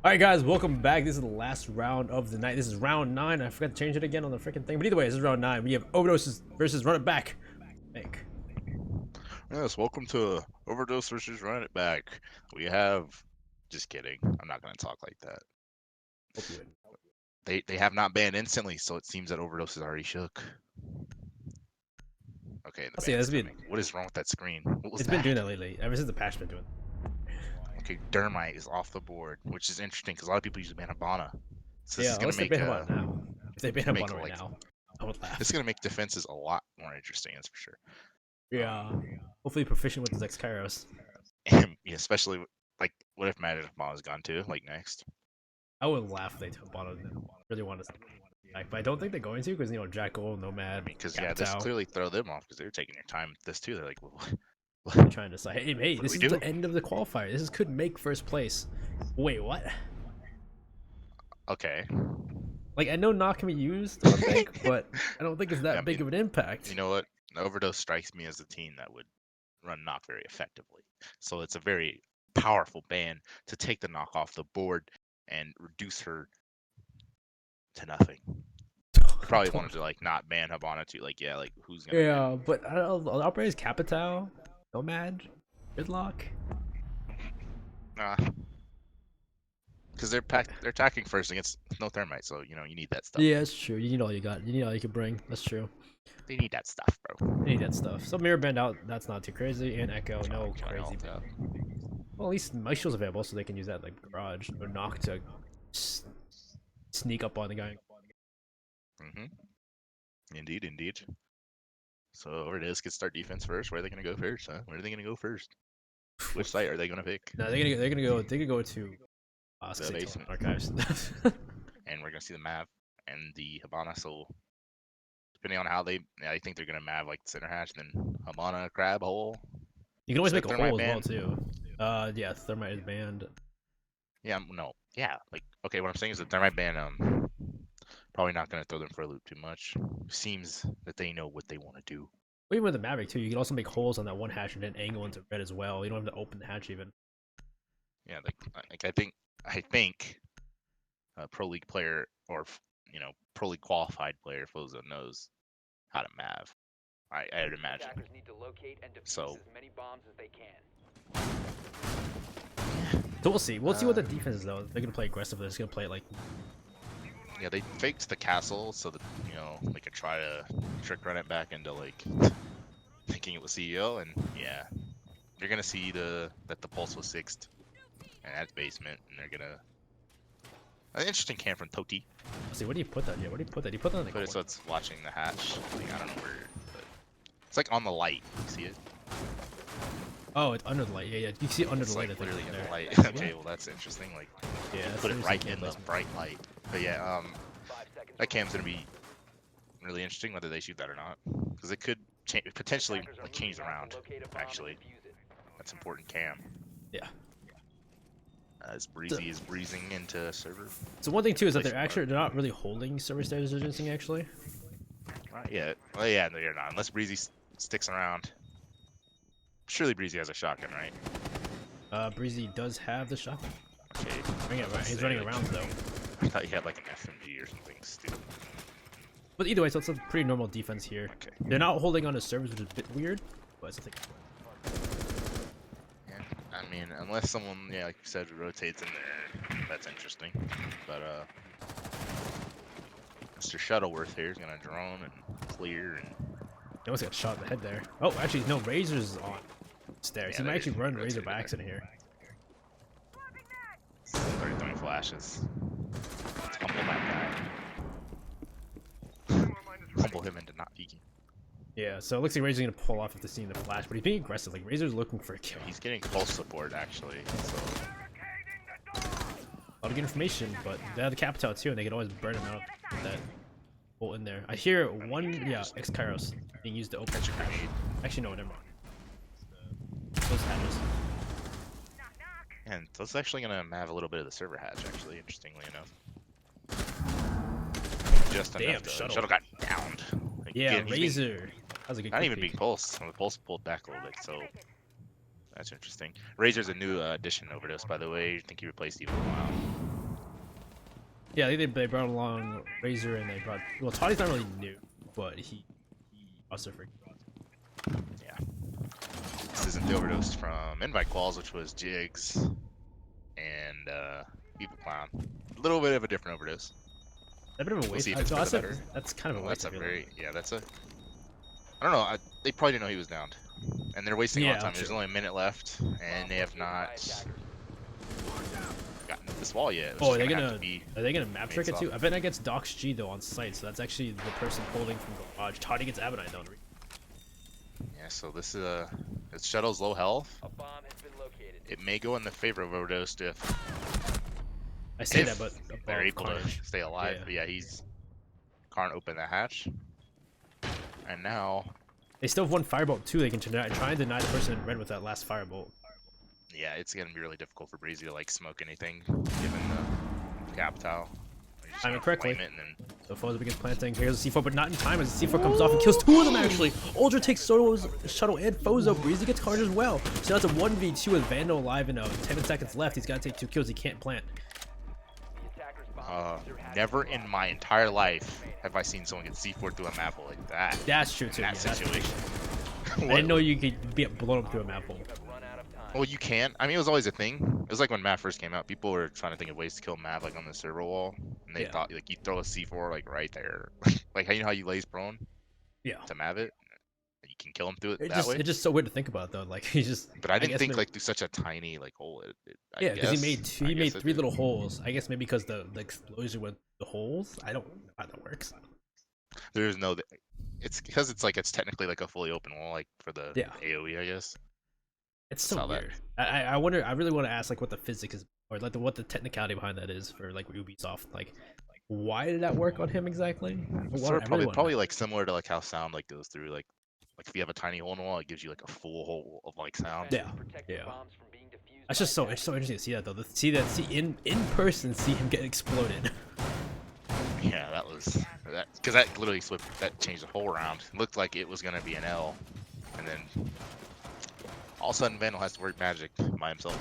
Alright guys, welcome back. This is the last round of the night. This is round 9. I forgot to change it again on the freaking thing. But either way, this is round 9. We have Overdoses versus Run It Back. Make. Yes, welcome to Overdose versus Run It Back. We have. Just kidding. I'm not gonna talk like that. Hope you win. They have not banned instantly, so it seems that Overdose is already shook. Okay, the See, ban is it's coming. What is wrong with that screen? What was It's that? been doing that lately. Ever since the patch been doing. Okay, Dermite is off the board, which is interesting because a lot of people use ban Habana. So this Yeah, is gonna unless they make ban him on now. If they ban him on make right like now, I would laugh. it's gonna make defenses a lot more interesting. That's for sure. Yeah. Hopefully proficient with his X Kairos. And yeah, especially like what if Magic Habana's gone too? Like next. I would laugh if they took Bono. Really want to back, but I don't think they're going to because Jackal, Nomad, Because yeah, this clearly throw them off because they're taking your time with this too. They're like, well, trying to say, hey, this is the end of the qualifier. This could make first place. Wait, what? Okay. Like, I know knock can be used on Bank, but I don't think it's that big of an impact. You know what? Overdose strikes me as a team that would run knock very effectively. So it's a very powerful ban to take the knock off the board and reduce her to nothing. You probably wanted to like not ban Habana too. Like like who's gonna? Yeah, win? But I don't know. Operators Capital, Nomad, Gridlock. Nah. Because they're attacking first against no thermite, so you need that stuff. Yeah, that's true. You need all you got. You need all you can bring. That's true. They need that stuff, bro. They need that stuff. So mirror bend out. That's not too crazy. And Echo, no crazy. Well, at least Maisho's available, so they can use that like garage or knock to sneak up on the guy. Indeed. So over it is. Get start defense first. Where are they gonna go first? Huh? Where are they gonna go first? Which site are they gonna pick? No, they're gonna go. They could go to the basement archives. And we're gonna see the map and the Habana. So depending on how I think they're gonna map like center hatch, then Habana crab hole. You can always make a hole as well too. Yeah, thermite is banned. Yeah, no, yeah. Like, okay, what I'm saying is the thermite ban. Probably not gonna throw them for a loop too much. Seems that they know what they want to do. Even with the Maverick too, you can also make holes on that one hatch and then angle into red as well. You don't have to open the hatch even. Yeah, like I think a pro league player or pro league qualified player Fozo knows how to mav. I'd imagine. So So we'll see. We'll see what the defense is though. They're gonna play aggressive. They're just gonna play it like. Yeah, they faked the castle so that they could try to trick Run It Back into like thinking it was CEO, and yeah, you're gonna see that the pulse was sixth, and that's basement, and they're gonna. An interesting cam from Toti. Let's see, what do you put that? Yeah, what do you put that? You put that in the corner. So it's watching the hatch. Like, I don't know where, but it's like on the light. You see it? Oh, it's under the light. Yeah, you see it under the light. Like literally in the light. Okay, well that's interesting. Like, yeah, put it right in the bright light. But yeah, that cam's gonna be really interesting whether they shoot that or not, because it could potentially like change the round. Actually, that's important cam. Yeah. As Breezy is breezing into server. So one thing too is that they're not really holding server status urgency actually. Not yet. Well, yeah, no, you're not unless Breezy sticks around. Surely Breezy has a shotgun, right? Breezy does have the shotgun. Okay. He's running around though. I thought he had like an SMG or something stupid. But either way, so it's a pretty normal defense here. Okay. They're not holding on to servers, which is a bit weird, but it's a thing. Yeah, I mean, unless someone, like you said, rotates in there, that's interesting. But Mr. Shuttleworth here is gonna drone and clear and. He almost got shot in the head there. Oh, actually, no, Razor's on stairs. Yeah, he might actually run Razor by accident here. Started throwing flashes. Let's humble that guy. Humble him into not peeking. Yeah, so it looks like Razor's gonna pull off after seeing the flash, but he's being aggressive. Like, Razor's looking for a kill. He's getting pulse support, actually, so. A lot of good information, but they have the Capital too, and they can always burn him out with that bolt in there. I hear one, X Kairos being used to open the hatch. Actually, no, never mind. Those hatches. And that's actually gonna have a little bit of the server hatch, actually, interestingly enough. Just enough. The shuttle got downed. Like, yeah, Razor. That was a good not even big pulse. The pulse pulled back a little bit, so that's interesting. Razor's a new addition Overdose, by the way. I think he replaced Evil Wow. Yeah, they brought along Razor and they brought. Well, Toddy's not really new, but he also freaking. Yeah. This isn't the overdose from Invite Quals, which was Jigs and Evil Clown. A little bit of a different overdose. A bit of a We'll waste. see if it's for the better. That's kind of a waste. That's a very that's a. I don't know. They probably didn't know he was downed, and they're wasting a lot of time. There's only a minute left, and they have not gotten to this wall yet. Oh, are they gonna map trick it too? I bet that gets Docs G though on site, so that's actually the person holding from garage. Toddy gets Abenite though. Yeah, so this is it's Shuttle's low health. A bomb has been located. It may go in the favor of overdose if I say that, but they're able to stay alive. But yeah, he's can't open the hatch, and now they still have one firebolt too. They can try and deny the person in red with that last firebolt. Yeah, it's gonna be really difficult for Breezy to like smoke anything given the cap towel. Time it correctly. And then... So Fozo begins planting. Here's the C4, but not in time as the C4 comes off and kills two of them actually. Ultra takes Soto's shuttle and Fozo. Breezy gets card as well. So that's a 1v2 with Vandal alive and 10 seconds left. He's got to take 2 kills. He can't plant. Never in my entire life have I seen someone get C4 through a map hole like that. That's true too. In that situation. I didn't know you could be blown up through a map hole. Well, you can. I mean, it was always a thing. It was like when Mav first came out. People were trying to think of ways to kill Mav, like on the server wall, and they thought like you throw a C4 like right there, like how you lays prone. Yeah. To Mav it, you can kill him through it that way. It's just so weird to think about though. Like he's just. But I didn't think like through such a tiny like hole. Yeah, because he made 3 little holes. I guess maybe because the explosion went the holes. I don't know how that works. There's no. It's because it's technically like a fully open wall, like for the AOE, I guess. It's so weird. I wonder. I really want to ask like what the physics is, or like what the technicality behind that is for like Ubisoft. Like, why did that work on him exactly? Probably like similar to like how sound like goes through like if you have a tiny hole in the wall, it gives you like a full hole of like sound. Yeah. That's just so interesting to see that though. See in person, see him get exploded. Yeah, that was because that literally that changed the whole round. It looked like it was gonna be an L, and then. All of a sudden, Vandal has to work magic by himself.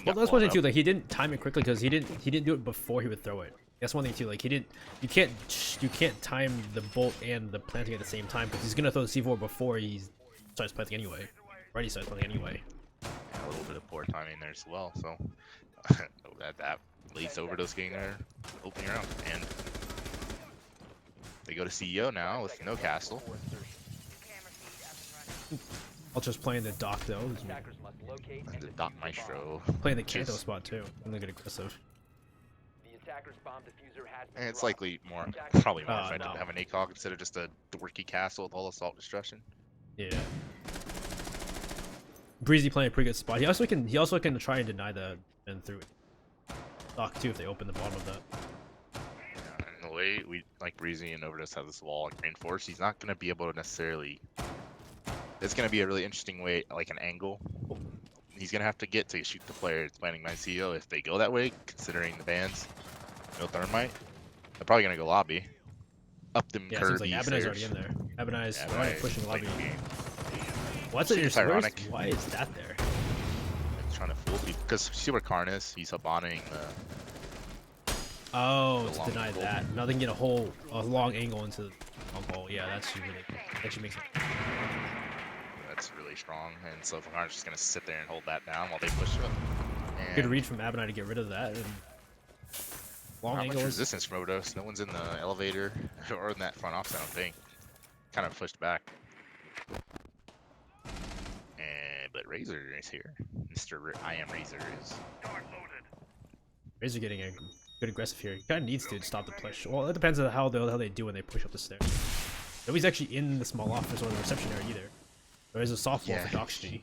Well, that's one thing too. Like he didn't time it quickly because he didn't do it before he would throw it. That's one thing too. Like you can't time the bolt and the planting at the same time because he's gonna throw the C4 before he starts planting anyway. Already starts planting anyway. A little bit of poor timing there as well. So that leads to overdose getting there, opening round, and they go to CEO now with no castle. Ultra's playing the Doc though. And the Doc Maestro. Playing the Kanto spot too. I'm gonna get aggressive. And it's likely probably more effective to have an ACOG instead of just a dorky castle with all assault destruction. Yeah. Breezy playing a pretty good spot. He also can try and deny the and through Doc too if they open the bottom of that. Yeah, and the way we like Breezy and Overdose have this wall like reinforced, he's not gonna be able to necessarily. It's going to be a really interesting way, like an angle. He's going to have to get to shoot the player. It's planning my CEO. If they go that way, considering the bans, no thermite, they're probably going to go lobby. Up them curves. Yeah, seems like Abinai's already in there. Abinai's already pushing lobby. What's it? Ironic. Why is that there? It's trying to fool people. Because see where Karn is? He's abandoning the... Oh, to deny that. Now they can get a long angle into the long hole. Yeah, that should make sense. That's really strong, and so Karn's just gonna sit there and hold that down while they push up. And good read from Abinai to get rid of that. And long angles. Resistance from Overdose. No one's in the elevator or in that front office, I don't think. Kind of pushed back. But Razor is here. Mr. I am Razor is. Razor getting a good aggressive here. He kind of needs to stop the push. Well, it depends on how they do when they push up the stairs. Nobody's actually in the small office or the reception area either. There is a soft wall for Doc G.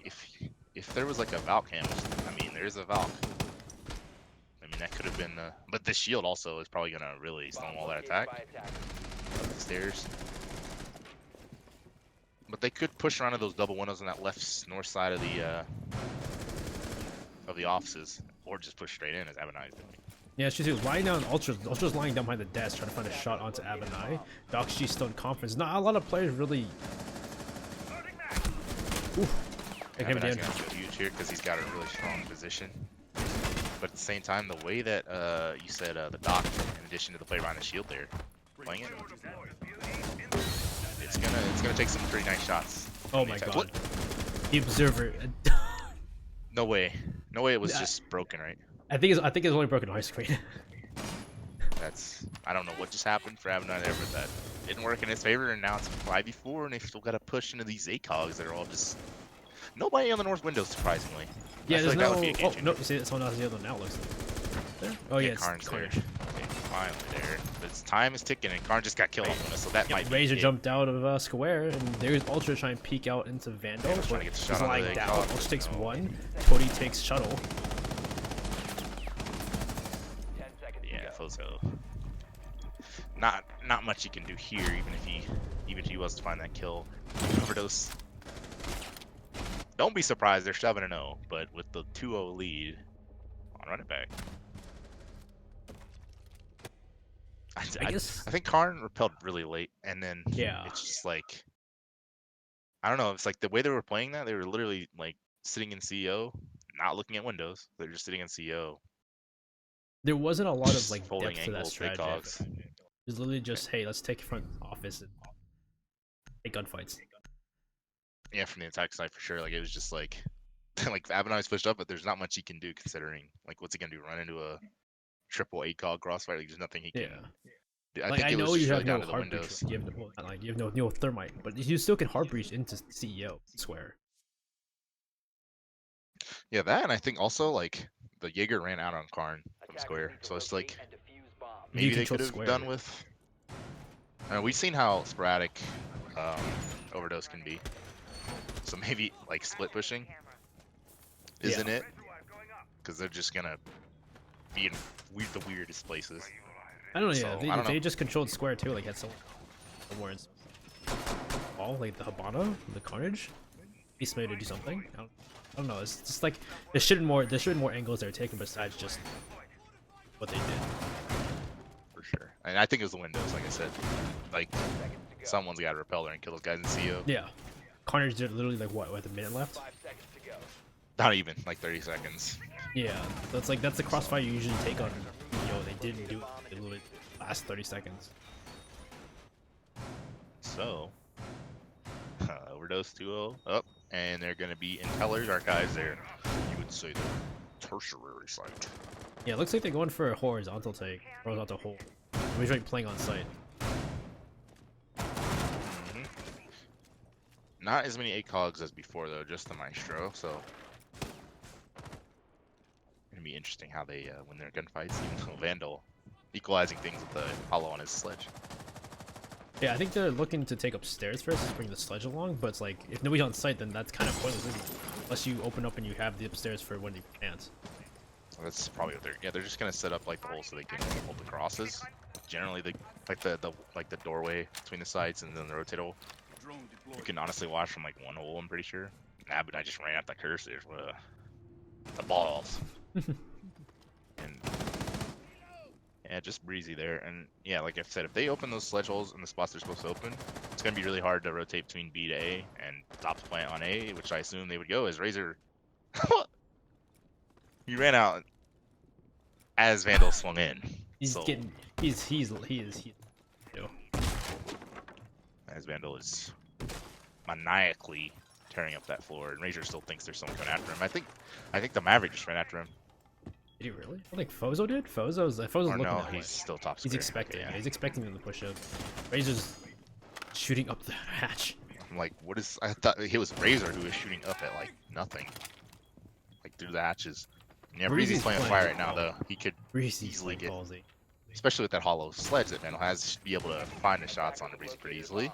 If there was like a Valk cam, I mean, there is a Valk. I mean, that could have been the. But this shield also is probably gonna really stonewall that attack. Up the stairs. But they could push around to those double windows on that left north side of the offices, or just push straight in as Abinai is doing. Yeah, she's lying down. Ultra's lying down behind the desk trying to find a shot onto Abinai. Doc G's still in confidence. Not a lot of players really. Oof. Abinai's gonna go huge here because he's got a really strong position. But at the same time, the way that you said the Doc addition to the play behind the shield there. Playing it. It's gonna take some pretty nice shots. Oh my god. The observer. No way. No way it was just broken, right? I think it's only broken on high screen. I don't know what just happened for Abaddon there, but that didn't work in his favor, and now it's 5v4, and they've still got to push into these ACOGs that are all just nobody on the north window, surprisingly. Yeah, there's like no. Oh no, you see someone else the other now looks like. There? Oh yeah, it's Karn's there. Carnage. Okay, finally there. But his time is ticking, and Karn just got killed on us, so that might be Razor it. jumped out of square, and there's Ultra trying to peek out into Vandal, Yeah, trying but to get the he's shot on lying the down. ACOG. Ultra takes No. one, Cody takes shuttle. Yeah, Fozo. Not much he can do here, even if he was to find that kill. Overdose. Don't be surprised they're shoving an O, but with the 2-0 lead, on run it back. I think Karn repelled really late, and then it's just like I don't know. It's like the way they were playing that, they were literally like sitting in CEO, not looking at windows. They're just sitting in CEO. There wasn't a lot of like folding depth to that angles, strategy. ACOGs. It was literally just, hey, let's take front office and take gunfights. Yeah, from the attack side for sure. Like it was just like like Abaddon's pushed up, but there's not much he can do considering like what's he gonna do? Run into a triple ACOG crossfire? Like there's nothing he can. Yeah. I like think I it was know just you really have down no to the hard breach. windows. You have no, well, like you have no thermite, but you still can hard breach into CEO square. Yeah, that, and I think also like the Jaeger ran out on Karn from square, so it's like maybe they could have done with. We've seen how sporadic overdose can be, so maybe like split pushing isn't it? Because they're just gonna be in the weirdest places. I don't know. So, Yeah, they know. just controlled square too. Like had somewhere in all like the Habana, the Carnage. Beast made to do something. I don't know. It's just like there should be more angles they're taking besides just what they did. For sure. And I think it was the windows, like I said. Like someone's got to repel there and kill those guys in CO. Yeah. Carnage did literally like what, with a minute left? Not even like 30 seconds. Yeah, that's the crossfire you usually take on. They didn't do it. They literally last 30 seconds. So, overdose 2-0 up, and they're gonna be Impellers archives there. You would say the tertiary site. Yeah, it looks like they're going for a horizontal take, horizontal hold. We're trying playing on site. Not as many ACOGs as before though, just the Maestro. So. Gonna be interesting how they win their gunfights. Even though Vandal equalizing things with the hollow on his sledge. Yeah, I think they're looking to take upstairs first, to bring the sledge along. But it's like if nobody's on site, then that's kind of pointless, unless you open up and you have the upstairs for when you can't. Well, that's probably what they're just gonna set up like the hole so they can hold the crosses. Generally, the doorway between the sites and then the rotate hole. You can honestly watch from like one hole. I'm pretty sure. Nah, but I just ran out the cursors. The balls. And yeah, just breezy there. And yeah, like I said, if they open those sledge holes in the spots they're supposed to open, it's gonna be really hard to rotate between B to A and top plant on A, which I assume they would go as Razor. He ran out as Vandal swung in. He's getting he is. As Vandal is maniacally tearing up that floor, and Razor still thinks there's someone coming after him. I think the Maverick just ran after him. Did he really? I think Fozo did. Fozo's looking no, that way. he's still top He's square. expecting. Okay, Yeah. He's expecting them to push up. Razor's shooting up the hatch. I'm like, what is? I thought it was Razor who was shooting up at like nothing, like through the hatches. Yeah, Breezy's playing fire right now though. He could easily get, especially with that hollow sledge that Vandal has, should be able to find the shots on the Breezy pretty easily.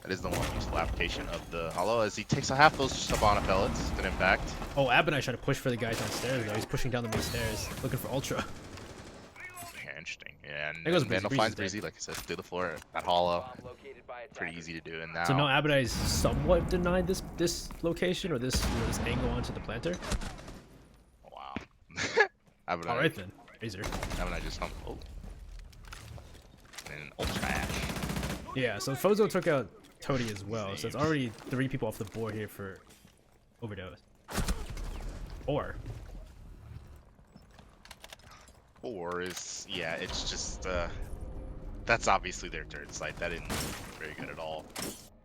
That is the one useful application of the hollow, as he takes a half those Shabana pellets to impact. Oh, Abaddon trying to push for the guys downstairs though. He's pushing down the main stairs, looking for Ultra. Yeah, interesting. Yeah, and there goes Vandal Breezy. finds Breezy, like I said, through the floor. That hollow, pretty easy to do. And now, So now Abaddon is somewhat denied this location or this angle onto the planter. wow. Abaddon, All right then, Razor. Abaddon just humped. Oh. And Ultra Ash. Yeah, so Fozo took out Toady as well, so it's already 3 people off the board here for Overdose. 4. 4 is, yeah, it's just that's obviously their third site. That isn't very good at all.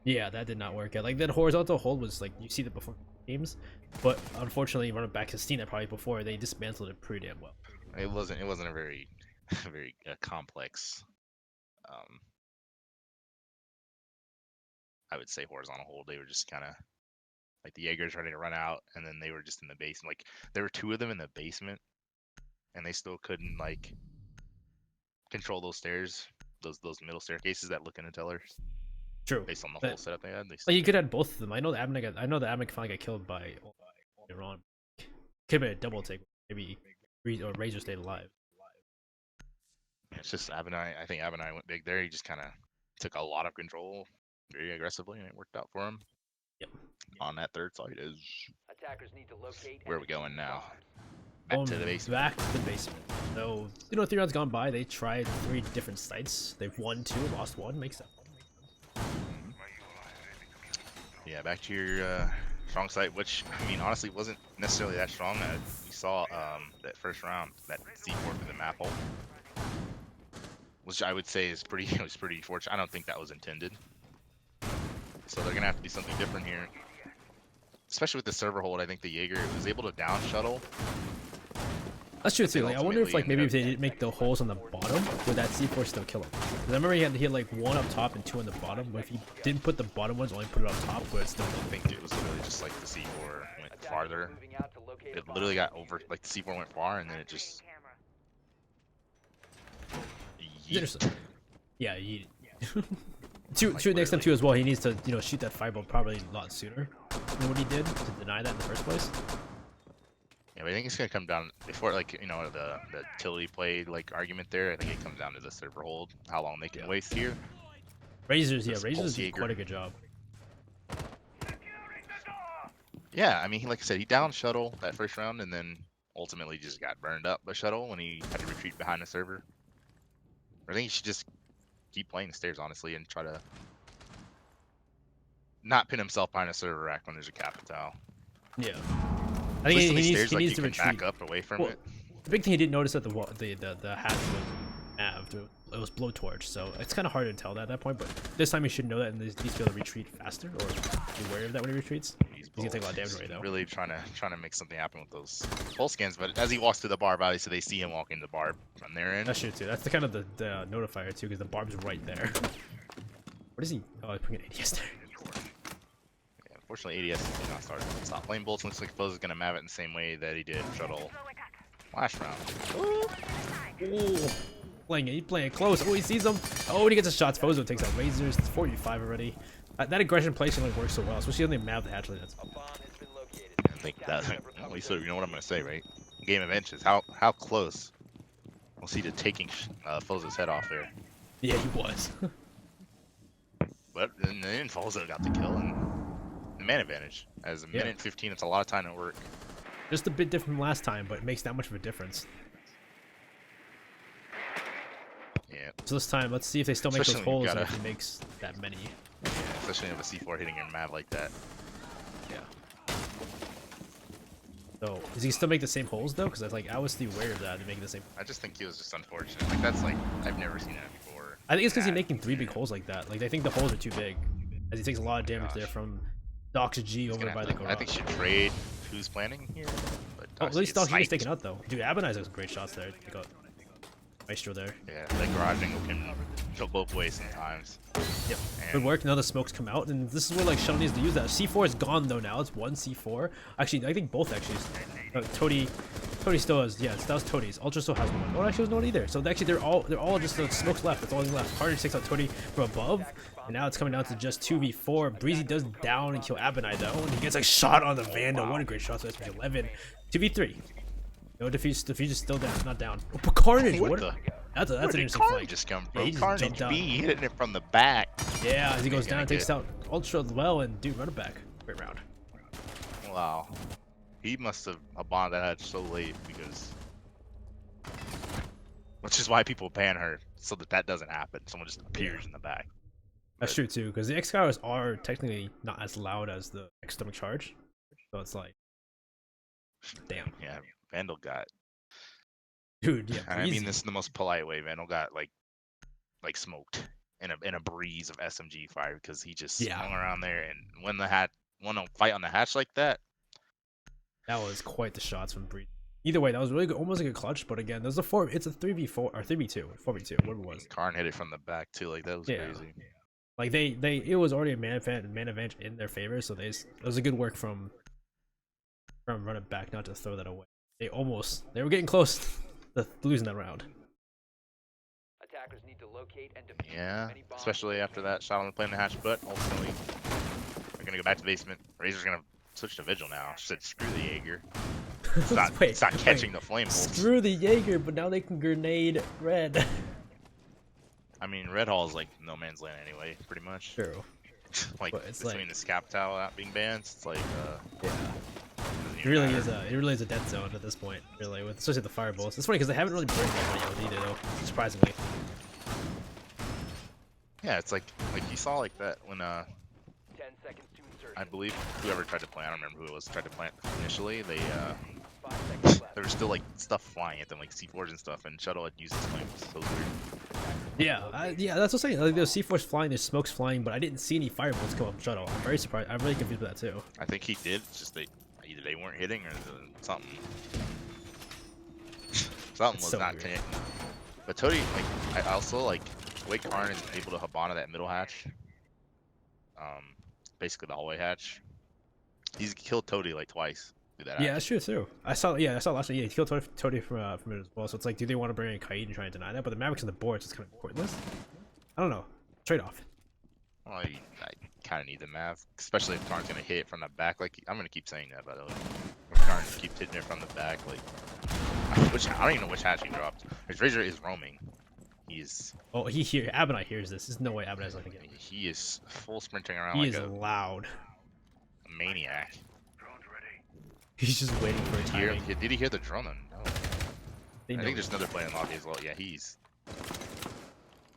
Yeah, that did not work out. Like that horizontal hold was like you see that before games, but unfortunately, running back to Seen that probably before they dismantled it pretty damn well. It wasn't a very very complex I would say horizontal hold. They were just kind of like the Jaegers ready to run out, and then they were just in the basement. Like there were 2 of them in the basement, and they still couldn't like control those stairs, those middle staircases that look into tellers. True, Based on the whole but setup they had, they like still you could couldn't. have both of them. I know the Admin finally got killed by Iran. Could have been a double take. Maybe or Razor stayed alive. It's just Abinai. I think Abinai went big there. He just kind of took a lot of control very aggressively, and it worked out for him. Yep. On that third side is Attackers need to locate where are we going now? Back to the basement. Back to the basement. So, 3 rounds gone by, they tried 3 different sites. They've won 2, lost 1, makes sense. Yeah, back to your strong site, which, I mean, honestly wasn't necessarily that strong. We saw that first round, that C4 through the map hole, which I would say is pretty, it was pretty fortunate. I don't think that was intended. So they're going to have to do something different here. Especially with the server hold, I think the Jaeger was able to down shuttle. That's true too. Like, I wonder if like maybe if they didn't make the holes on the bottom, would that C4 still kill him? Because I remember he had to hit like 1 up top and 2 on the bottom. But if he didn't put the bottom ones, only put it on top, would it still? I think it was literally just like the C4 went farther. It literally got over, like the C4 went far, and then it just. Interesting. Yeah, two Like, next time too as well. He needs to shoot that fireball probably a lot sooner than what he did to deny that in the first place. Yeah, but I think it's gonna come down before, like, the utility play like argument there. I think it comes down to the server hold, how long they can waste here. Razors did quite a good job. Yeah, I mean, like I said, he downed shuttle that first round, and then ultimately just got burned up by shuttle when he had to retreat behind the server. I think he should just keep playing the stairs, honestly, and try to not pin himself behind a server rack when there's a capital. Yeah. I think he needs to retreat. Back up away from it. The big thing he didn't notice that the hatch was aved. It was blowtorch, so it's kind of hard to tell that at that point. But this time he should know that and he's be able to retreat faster, or be wary of that when he retreats. He's gonna take a lot of damage right though. Really trying to make something happen with those pulse scans, but as he walks through the barb, obviously they see him walking the barb from their end. That's true too. That's the kind of the notifier too, because the barb's right there. What is he? Oh, he's putting an ADS there. Unfortunately, ADS did not stop playing bullets. Looks like Foz is gonna map it in the same way that he did shuttle last round. Ooh. He's playing it close. Oh, he sees him. Oh, and he gets a shot. Fozo takes out Razors. It's 45 already. That aggression placement like works so well, especially on the map the hatch. That's. I think that. At least you know what I'm gonna say, right? Game of inches. How close? We'll see to taking Fozo's head off there. Yeah, he was. But then Fozo got the kill and the man advantage. As a minute 15, it's a lot of time to work. Just a bit different from last time, but it makes that much of a difference. Yeah. So this time, let's see if they still make those holes and if he gotta... makes that many. Yeah, especially with a C4 hitting your map like that. Yeah. So, does he still make the same holes though? Because I was still aware of that. They make the same. I just think he was just unfortunate. Like that's like I've never seen that before. I think it's because he's making 3 big holes like that. Like they think the holes are too big, as he takes a lot of damage there from Dox G over by the garage. I think he should trade who's planning here. But at least Dox G is taken out though. Dude, Abinai's has great shots there. They got Maestro there. Yeah, that garage angle can go both ways sometimes. Yep. Good work. Now the smokes come out, and this is where like Shuttle needs to use that. C4 is gone though now. It's 1 C4. Actually, I think both actually. Toady still has. Yeah, that was Toady's. Ultra still has 1. Oh, actually, there's no one either. So actually, they're all just smokes left. That's all left. Carter takes out Toady from above, and now it's coming down to just 2v4. Breezy does down and kill Abinai though, and he gets like shot on the Vandal. What a great shot! So that's 11. 2v3. No defeat. Defeat is still down, not down. Oh, but Carnage. What the? That's an interesting fight. Just come from? Yeah, Carnage B hitting it from the back. Yeah, as he goes down, takes out Ultra as well, and dude, run it back. Great round. Wow. He must have abandoned that hatch so late because, which is why people ban her so that doesn't happen. Someone just appears in the back. That's true too, because the X-Skyros are technically not as loud as the X-Stomach Charge, so it's like, damn. Yeah, Vandal got Dude, yeah, And I mean breezy. this in the most polite way. Vandal got like smoked in a breeze of SMG fire because he just Yeah. swung around there and won a fight on the hatch like that. That was quite the shots from breezy. Either way, that was really good, almost like a clutch. But again, there's a four. It's a 3v4 or 3v2, 4v2, whatever it was. Karn hit it from the back too. Like that was Yeah. crazy. Like it was already a man advantage in their favor, so it was a good work from running back not to throw that away. They were getting close to losing that round. Attackers need to locate and defuse Yeah, any bombs especially after that shot on the plane in the hatch. But ultimately, we're gonna go back to the basement. Razor's gonna switch to Vigil now. She said, "Screw the Jaeger." It's not catching the flame bolts. Screw the Jaeger, but now they can grenade red. I mean, Red Hall is like no man's land anyway, pretty much. True. Like But it's between like- the Scap Towel not being banned, it's like Yeah. doesn't It even really matter. is a dead zone at this point, really, with especially the fireballs. It's funny because they haven't really burned anybody out either, though, surprisingly. Yeah, it's like you saw like that when 10 seconds to insertion. I believe whoever tried to plant, I don't remember who it was, tried to plant initially. They 5 seconds left. there was still like stuff flying at them, like C4s and stuff, and Shuttle had used his flames. So it was weird. Yeah, that's what I'm saying. Like, there's C4s flying, there's smokes flying, but I didn't see any fireballs come up shuttle. I'm very surprised. I'm really confused with that too. I think he did. It's just either they weren't hitting or something. Something It's was so not weird. connecting. But Toady, like I also like the way Karn is able to Habana that middle hatch. Basically the hallway hatch. He's killed Toady like twice through that Yeah, hatch. that's true too. I saw last one. Yeah, he killed Tony from it as well. So it's like, do they want to bring in Kaid and try and deny that? But the Mavericks on the board, so it's kind of pointless. I don't know. Trade off. Well, I kind of need the Mav, especially if Karn's gonna hit it from the back. Like I'm gonna keep saying that, by the way. If Karn keeps hitting it from the back, like which I don't even know which hatch he dropped. His Razor is roaming. He's Oh, Abinai hears this. There's no way Abinai's letting it. he is full sprinting around He like is a loud. maniac. He's just waiting for a timing. Did he hear the drone? No. They I know think there's another player in the lobby as well. Yeah, he's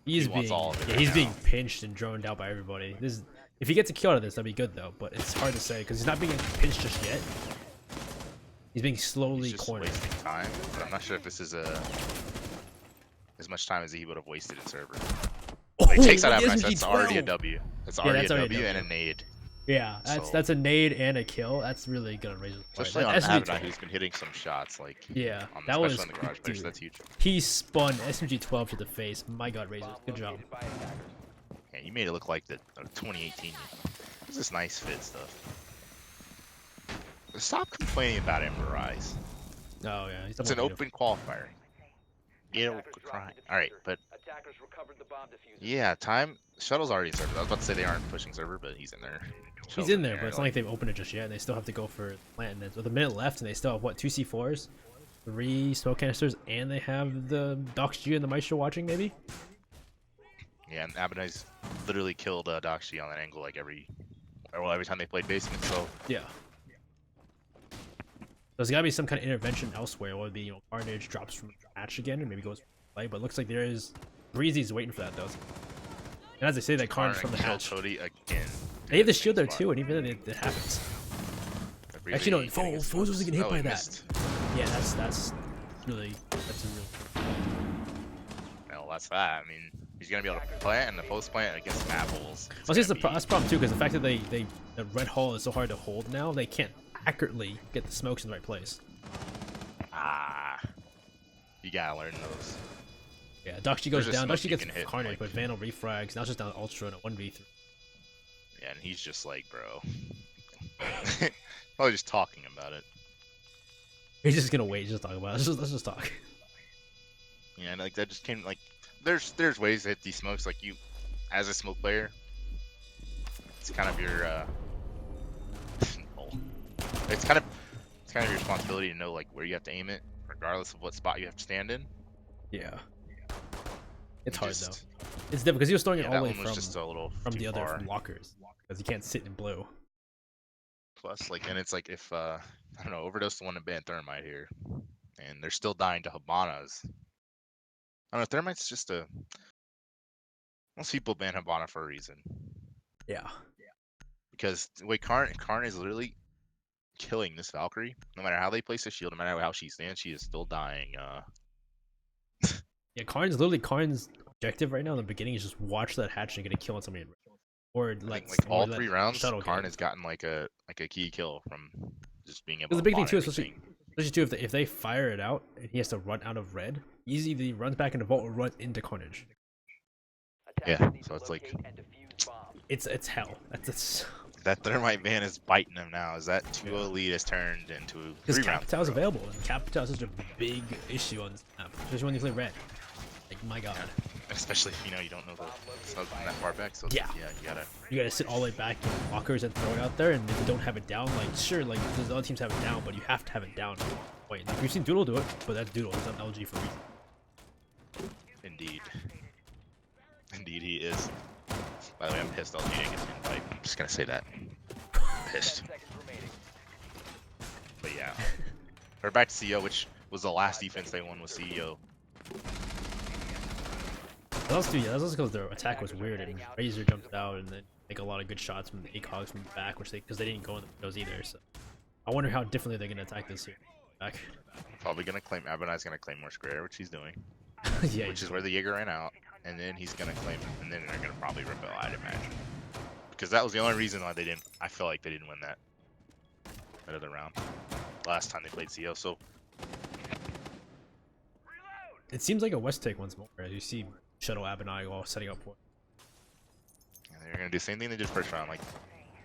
He's he wants being all of it yeah, right he's now. being pinched and droned out by everybody. If he gets a kill out of this, that'd be good though. But it's hard to say because he's not being pinched just yet. He's being slowly he's just cornered. wasting time. But I'm not sure if this is as much time as he would have wasted in server. Oh, He takes that out. look at That's already a SMG-12. W. That's Yeah, already that's a already a W W. and a nade. Yeah, So- that's a nade and a kill. That's really good on Razor's part. Especially on That SMG-12 Abaddon, who's been hitting some shots like Yeah, on that especially was on the garage base. dude. That's huge. He spun SMG-12 to the face. My God, Razor, Bomb good job. located by attackers. Yeah, you made it look like the 2018. This is nice fit stuff. Stop complaining about Ember Rise. Oh yeah, he's It's an double open qualifier. Yeah, Attackers dropped crying. the All right, diffuser. but Attackers recovered the bomb diffuser. yeah, Shuttle's already in server. I was about to say they aren't pushing server, but he's in there. He's Shuttle's in there, but it's not like they've opened it just yet, and they still have to go for plant. And with a minute left, and they still have what, 2 C4s, 3 smoke canisters, and they have the Dox G and the Maestro watching, maybe. Yeah, and Abaddon's literally killed Doxy on that angle like every time they played basement. So Yeah. There's gotta be some kind of intervention elsewhere. What would be, Carnage drops from match again, and maybe goes for play. But it looks like there is Breezy's waiting for that though. And as I say, that Karn Carnage from the killed hatch. Toady again. They have the shield there too, and even then it happens. Every Actually, no, day he's getting his Foes wasn't getting hit oh, by he that. missed. Yeah, that's really Well, that's that. I mean, he's gonna be able to plant and the post plant against apples. Well, see, that's the problem too, because the fact that the red hole is so hard to hold now, they can't accurately get the smokes in the right place. You gotta learn those. Yeah, Doxy goes There's a down. smoke Doxy you gets can hit, Carnage, like- but Vandal refrags. Now it's just down Ultra and a 1v3. Yeah, and he's just like, bro. Probably just talking about it. He's just gonna wait. Just talk about it. Let's just talk. Yeah, and like that just came like, there's ways to hit these smokes. Like you, as a smoke player, it's kind of your it's kind of your responsibility to know like where you have to aim it, regardless of what spot you have to stand in. Yeah. It's And hard just- though. It's difficult because he was throwing it Yeah, all that the way one was just a little from too the other far. from lockers because he can't sit in blue. Plus, like, and it's like if I don't know, OverDose the one to ban Thermite here, and they're still dying to Habanas. I don't know, Thermite's just a. Most people ban Habana for a reason, Yeah. because the way Karn is literally killing this Valkyrie. No matter how they place the shield, no matter how she stands, she is still dying. Yeah, Karn's objective right now in the beginning is just watch that hatch and get a kill on somebody, or I let think like all let 3 rounds, shuttle Karn get has gotten like a key kill from just being able Because to the big thing bot too, everything. especially too, if they fire it out and he has to run out of red, he runs back into vault or runs into Carnage. Yeah, so it's like It's hell. That's that thermite ban is biting him now. Is that 2-0 lead has turned into because 3 rounds? Capitao is available, and Capitao is such a big issue on this map, especially when you play red. Like my god. Especially if you don't know the smoke from that far back. So Yeah. You gotta sit all the way back in lockers and throw it out there, and if you don't have it down, like sure, like the other teams have it down, but you have to have it down. Wait, like we've seen Doodle do it, but that's Doodle. He's not LG for a reason. Indeed. Indeed, he is. By the way, I'm pissed. LG didn't get the invite. I'm just gonna say that. Pissed. But yeah, we're back to CEO, which was the last defense they won with CEO. That's also because their attack was weird, and Razor jumped out and then make a lot of good shots from the ACOGs from the back, because they didn't go in the windows either. So I wonder how differently they're gonna attack this here. Back. Probably gonna claim Abonai's gonna claim more square, which he's doing. Yeah, which is where the Jaeger ran out, and then he's gonna claim, and then they're gonna probably rebel, I'd imagine, because that was the only reason why they didn't. I feel like they didn't win that other round last time they played CO. So it seems like a West take once more, as you see Shuttle Abonai all setting up for. yeah, they're gonna do the same thing they did first round, like,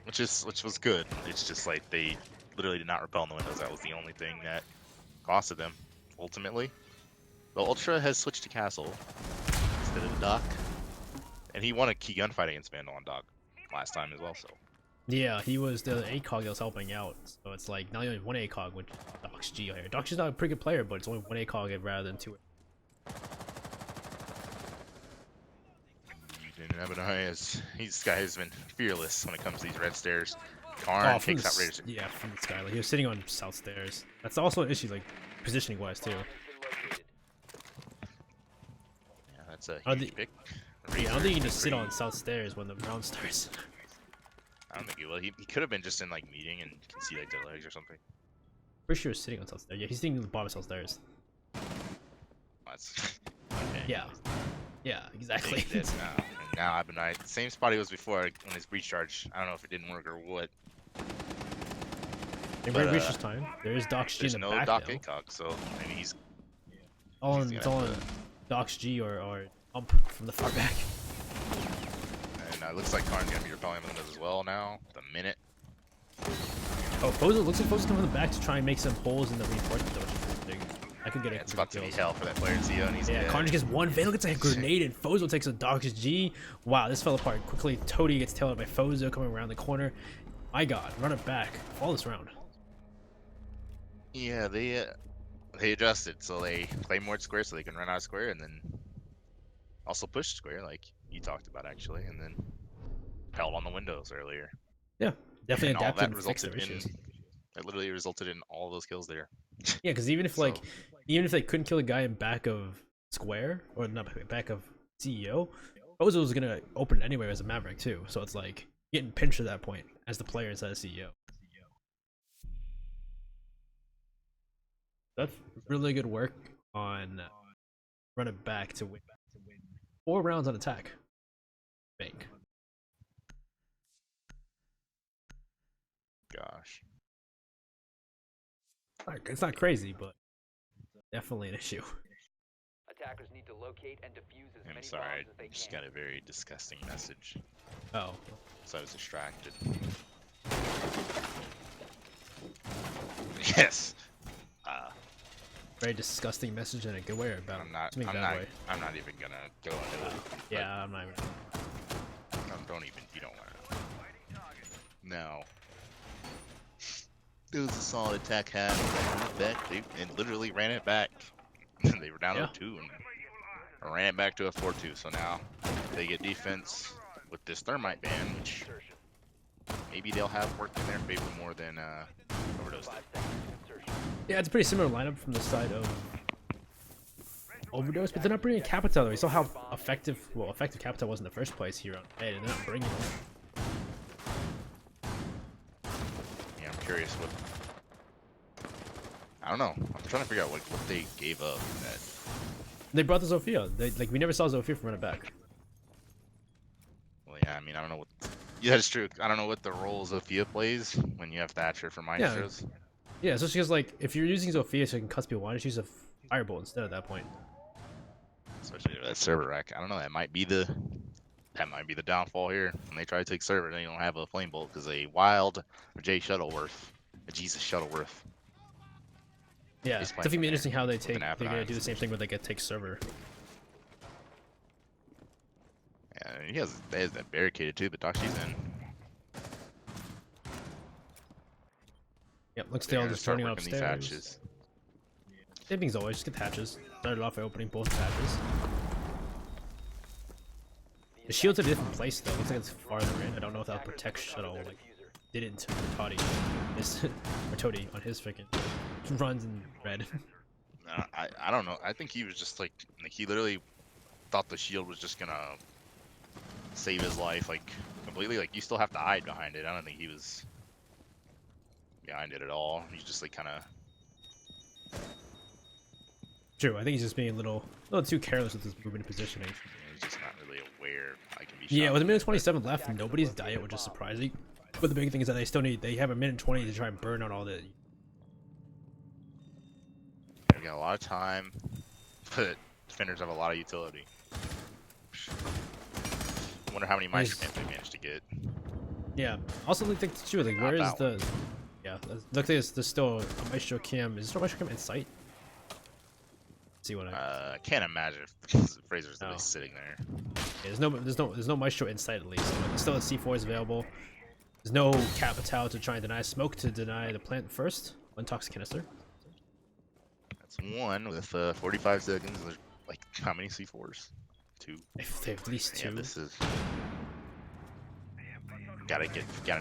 which was good. It's just like they literally did not repel in the windows. That was the only thing that costed them ultimately. The Ultra has switched to Castle instead of Doc, and he won a key gunfight against Vandal on Doc last time as well. So Yeah, he was the ACOG that was helping out. So it's like not only one ACOG, which Dox G here. Dox G's not a pretty good player, but it's only one ACOG rather than 2. This guy has been fearless when it comes to these red stairs. Karn takes out Raiders. Yeah, from the sky. Like, he was sitting on south stairs. That's also an issue, like positioning wise too. Yeah, that's a I huge pick. Yeah, I don't think you can just sit on south stairs when the round starts. I don't think he will. He could have been just in like meeting and you can see like their legs or something. Pretty sure he's sitting on south stairs. Yeah, he's sitting on the bottom of south stairs. That's okay. Yeah. Yeah, exactly. He did now. And now Abonai, same spot he was before when his breach charge. I don't know if it didn't work or what. Everybody reaches time. There is Dox G in There's the no back Doc now. ACOG, so maybe he's It's all on Dox G or Pump from the far back. and it looks like Karn's gonna be repelling them as well now. The minute. Oh, Fozo looks like Fozo's coming from the back to try and make some holes in the reinforcement though, which is big. I could get Yeah, it. it's about to be hell for that player in CO, and he's Yeah, dead. Carnage gets one, Vandal gets a grenade, and Fozo takes a Dox G. Wow, this fell apart quickly. Toady gets tailed by Fozo coming around the corner. My god, run it back. Fall this round. Yeah, they adjusted, so they play more square so they can run out of square, and then also push square like you talked about actually, and then held on the windows earlier. Yeah, definitely And all adapted that and fixed their resulted in issues. it literally resulted in all those kills there. Yeah, because even if So- even if they couldn't kill a guy in back of square or not back of CEO, Fozo was gonna open it anyway as a Maverick too. So it's like getting pinched at that point as the player inside of CEO. That's really good work on run it back to win 4 rounds on attack. Bank. Gosh. It's not crazy, but definitely an issue. Attackers need to locate and defuse as I'm many sorry, bombs as they I just can. got a very disgusting message, Oh, so I was distracted. Yes. very disgusting message in a good way or bad? I'm not. To me, I'm bad not. way. I'm not even gonna go into it. Yeah, I'm not even. Don't even. You don't want to. No. It was a solid attack hat. Back. They literally ran it back. They were down Yeah. 0-2 and ran it back to a 4-2. So now they get defense with this thermite ban, which maybe they'll have worked in their favor more than OverDose. 5 seconds to insertion. Yeah, it's a pretty similar lineup from the side of OverDose, but they're not bringing Capitao though. You saw how effective Capitao was in the first place here on Ed, and they're not bringing him. Yeah, I'm curious what. I don't know. I'm trying to figure out what they gave up that They brought the Zofia. Like we never saw Zofia from running back. Well, yeah, I mean, I don't know what. Yeah, that's true. I don't know what the role Zofia plays when you have Thatcher for Maestros. Yeah, especially because like if you're using Zofia so you can cut people, why don't you use a Firebolt instead at that point? Especially that server rack. I don't know. That might be the downfall here. When they try to take server, they don't have a flame bolt because a wild Jay Shuttleworth, a Jesus Shuttleworth. Yeah, He's it's playing definitely from be there interesting how they with an take. They're gonna do Apenine. the same thing where they get take server. Yeah, he has that barricaded too, but Doxy's in. Yep, looks like They're they're all gonna just start running working these upstairs. hatches. Same thing as always, just get hatches. Started off by opening both hatches. The shield's at a different place though. Looks like it's farther in. I don't know if that'll protect Shuttle like didn't to Toddy. Or Toddy on his freaking runs in red. I don't know. I think he was just like he literally thought the shield was just gonna save his life like completely. Like you still have to hide behind it. I don't think he was behind it at all. He's just like kind of. True, I think he's just being a little too careless with his movement and positioning. He's just not really aware I can be. Yeah, shot with a from minute this 27 left, and nobody's died, which is surprising. But the big thing is that they have a minute 20 to try and burn out all the. We got a lot of time, but defenders have a lot of utility. Wonder how many Maestro camps they managed to get. Yeah, also like too, like where is the? Yeah, look, there's still a Maestro Cam. Is there a Maestro Cam in sight? Let's see what I. Can't imagine because Fraser's Oh. literally sitting there. Yeah, there's no Maestro in sight at least. But there's still a C4 is available. There's no Capital to try and deny smoke to deny the plant first. One toxic canister. That's one with 45 seconds. There's like how many C4s? Two. If they have at least two. Yeah, this is. Gotta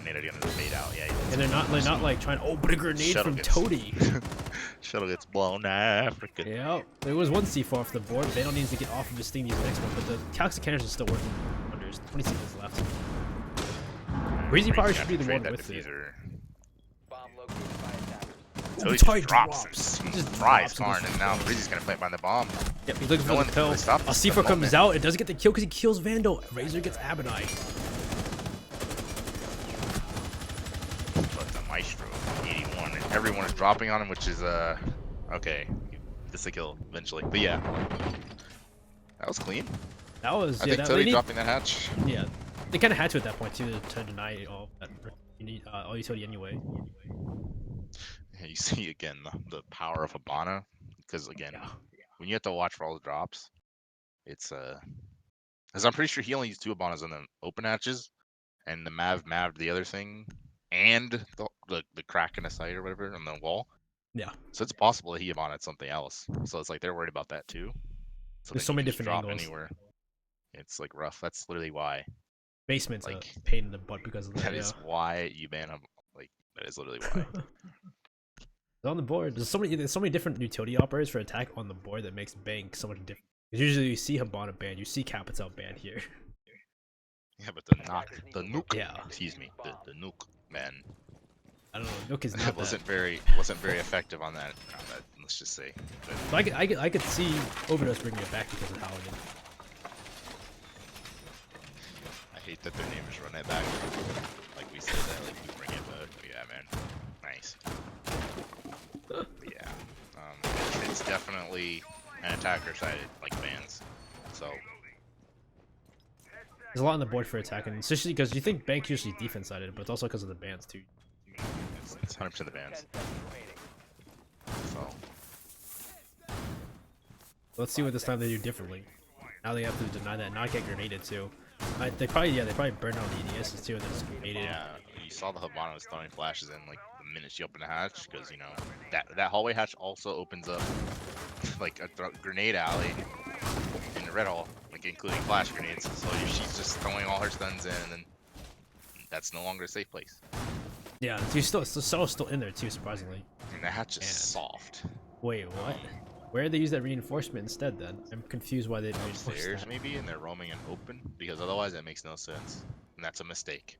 need it to fade out. Yeah. And they're not like trying to open a grenade Shuttle from gets- Toady. Shuttle gets blown. Africa. Yeah, there was one C4 off the board. They don't need to get off of this thing. Use the next one, but the toxic canister is still working. There's 20 seconds left. Breezy probably should be the one with it. Bomb located by attackers. So he Tight just drops drops. him. He just Drives drops Karn, and now Breezy's gonna plant behind the bomb. Yep, he's looking No for one the pill. really stopped A us C4 at the comes moment. out. It doesn't get the kill because he kills Vandal. Razor gets Abenai. But the Maestro, 81, and everyone is dropping on him, which is okay. This is a kill eventually, but yeah, that was clean. That was I yeah. think That, Tony dropping that hatch. yeah, they kind of had to at that point too to deny all that all utility anyway. Yeah, you see again the power of Habana, because again, when you have to watch for all the drops, it's because I'm pretty sure he only used two Habanas on the open hatches, and the Mav'd the other thing, and the crack in the site or whatever on the wall. Yeah, So it's possible that he Habana'd something else. So it's like they're worried about that too. So there's then so you many can just different drop angles. anywhere. It's like rough. That's literally why. Basement's Like- a pain in the butt because of that. That Yeah. is why you ban him. Like that is literally why. On the board, there's so many different utility operators for attack on the board that makes bank so much different. 'Cause usually you see Habana banned, you see Capital banned here. Yeah, but the nuke. Yeah. Excuse me. The nuke, man. I don't know. Nook is not That that. wasn't very effective on that. Let's just say. But But I could see OverDose bringing it back because of Paladin. I hate that their name is Run It Back. Like we said that, like we bring it back. But yeah, man. Nice. But yeah. It's definitely an attacker sided like bans. So There's a lot on the board for attacking, especially because you think bank usually defense sided, but it's also because of the bans too. it's 100% the bans. 10 seconds remaining. So Let's see what this time they do differently. Now they have to deny that, not get grenaded too. They probably burn out the EDSs too and then just grenaded. yeah, you saw the Habana was throwing flashes in like the minute she opened the hatch because you know that hallway hatch also opens up like a grenade alley in the red hall, like including flash grenades. So she's just throwing all her stuns in, and then that's no longer a safe place. Yeah, she's still in there too, surprisingly. And the hatch is Man. soft. Wait, what? Where did they use that reinforcement instead then? I'm confused why they didn't reinforce Upstairs that. maybe, and they're roaming in open because otherwise that makes no sense, and that's a mistake.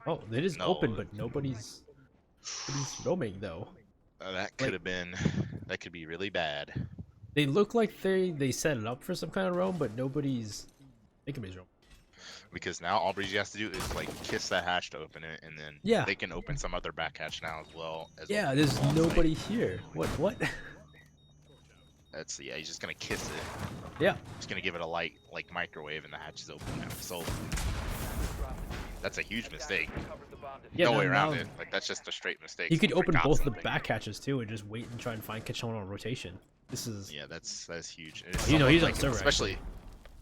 Oh, it is No. open, but nobody's roaming though. That could have been, that could be really bad. They look like they set it up for some kind of roam, but nobody's making anybody's roam. Because now all Breezy has to do is like kiss that hatch to open it, and then Yeah. they can open some other back hatch now as well. Yeah, open there's the wall site. nobody here. What? That's yeah. He's just gonna kiss it. Yeah. He's gonna give it a light like microwave, and the hatch is open now. So that's a huge mistake. Yeah, No way now- around now it. Like that's just a straight mistake. You could Someone open forgot both the something. back hatches too, and just wait and try and catch someone on rotation. This is Yeah, that's huge. And You know, someone, he's on like, server,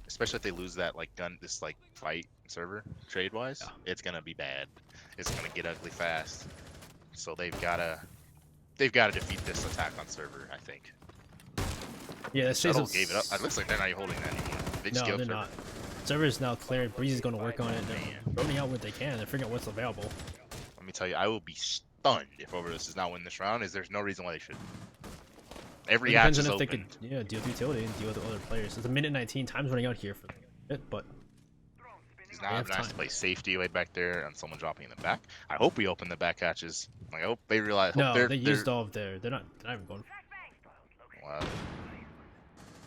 especially if they lose that like gun this like fight server trade wise, Yeah. it's gonna be bad. It's gonna get ugly fast. So they've gotta defeat this attack on server. I think. yeah. That Shuttle stays gave it up. It looks like they're not even holding that anymore. They just No, gave they're up server. not. Server is now cleared. Breezy's going to work on it. They're rolling out what they can. They're figuring out what's available. Let me tell you, I will be stunned if OverDose does not win this round. There's no reason why they should. Every It hatch depends is on if open. they could, deal with utility and deal with the other players. It's a minute 19. Time's running out here for it, but He's they not have nice to time. play safety way back there and someone dropping in the back. I hope we open the back hatches. Like, I hope they realize. no, hope they're, they used all of their. They're not even going. Well,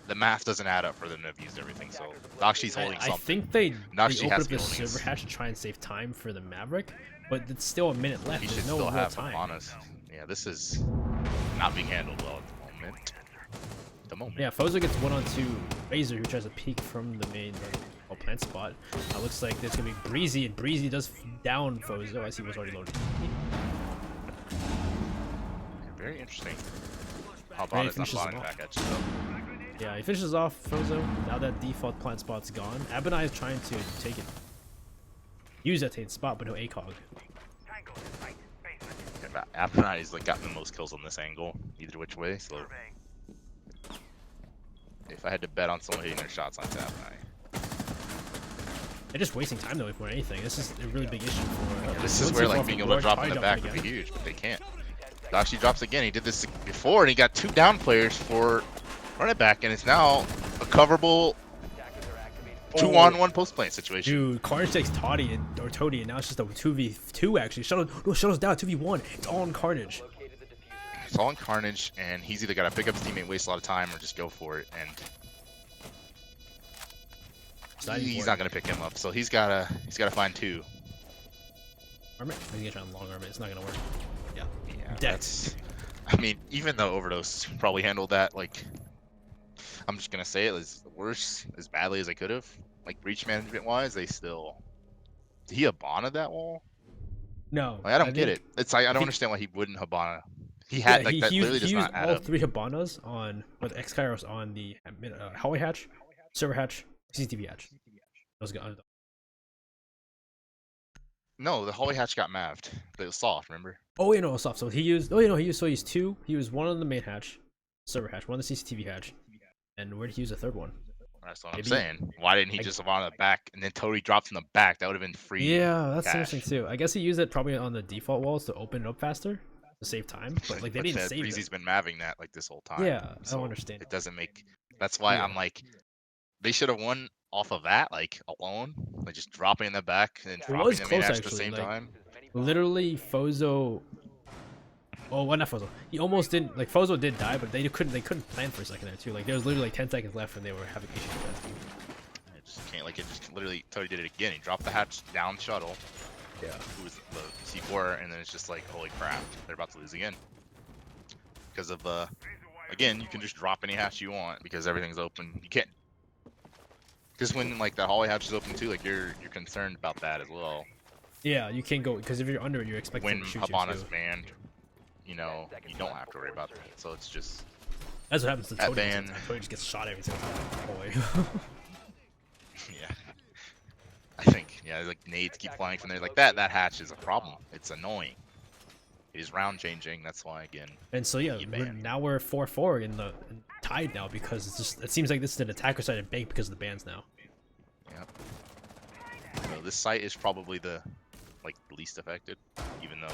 the math doesn't add up for them to have used everything. So Dakshi's holding I something. think they Nakshi opened has up to be the holding his- server hatch to try and save time for the Maverick, but it's still a minute left. He There's should no still real have time. upon us. Yeah, this is not being handled well at the moment. Yeah, Fozo gets 1-on-2 Razor, who tries to peek from the main plant spot. Looks like there's gonna be Breezy, and Breezy does down Fozo as he was already loaded. Very interesting. How Yeah, he about it's not finishes botting him back off. at you. Yeah, he finishes off Fozo. Now that default plant spot's gone, Abinai is trying to take it, use that taint spot, but no ACOG. Appenite has like gotten the most kills on this angle, either which way. So if I had to bet on someone hitting their shots on Appenite, They're just wasting time though, if more anything. This is a really big issue for. this is where like being able to drop in the back would be huge, but they can't. Dashi drops again. He did this before, and he got 2 down players for run it back, and it's now a coverable 2-on-1 post plant situation. Dude, Carnage takes Toddy and now it's just a 2v2 actually. Shuttle's down 2v1. It's all on Carnage. It's all on Carnage, and he's either got to pick up his teammate, waste a lot of time, or just go for it. And he's not gonna pick him up, so he's gotta find 2. Arm it? He's gonna try and long arm it. It's not gonna work. Yeah. Yeah, Dead. that's. I mean, even though OverDose probably handled that, like, I'm just gonna say it as worse, as badly as I could have. Like breach management wise, they still. Did he Habana that wall? No. Like, I don't get think- it. It's like I don't think- understand why he wouldn't Habana. He had like that. he Literally used, does he used not add all up. 3 Habanas on with X Kairos on the hallway hatch, server hatch, CCTV hatch. Those guys. No, the hallway hatch got maved. But it was soft. Remember? Oh yeah, no, it's soft. So he used. Oh yeah, no, he used 2. He used 1 on the main hatch, server hatch, 1 on the CCTV hatch, and where did he use the 3rd one? That's what I'm Maybe- saying. Why didn't he I- just Habana the back and then Toady drops in the back? That would have been free. Yeah, that's cash. interesting too. I guess he used it probably on the default walls to open it up faster to save time, but like they didn't save Breezy's it. been maving that like this whole time. Yeah, I so don't understand. It doesn't make. That's why Yeah. I'm like, they should have won off of that, like alone, like just dropping in the back and It dropping was the main close, hatch at the actually, same like- time. Literally, Fozo. Oh, well, not Fozo. He almost didn't. Like Fozo did die, but they couldn't plan for a second there too. Like there was literally like 10 seconds left, and they were having issues with that. I just can't like it. Just literally, Toady did it again. He dropped the hatch down shuttle. Yeah. Who was the C4, and then it's just like, holy crap, they're about to lose again. Because of again, you can just drop any hatch you want because everything's open. You can't. Because when like the hallway hatch is open too, like you're concerned about that as well. Yeah, you can't go because if you're under it, you're expecting When to shoot Habana's you too. banned, you know, you don't have to worry about that. So it's just That's what happens to that Tony. ban- Tony just gets shot every time. Boy. yeah. I think like nades keep flying from there like that. That hatch is a problem. It's annoying. It is round changing. That's why again. And so yeah, You banned. now we're 4-4 in the tied now because it's just it seems like this is an attacker sided bank because of the bans now. Yep. So this site is probably the least affected, even though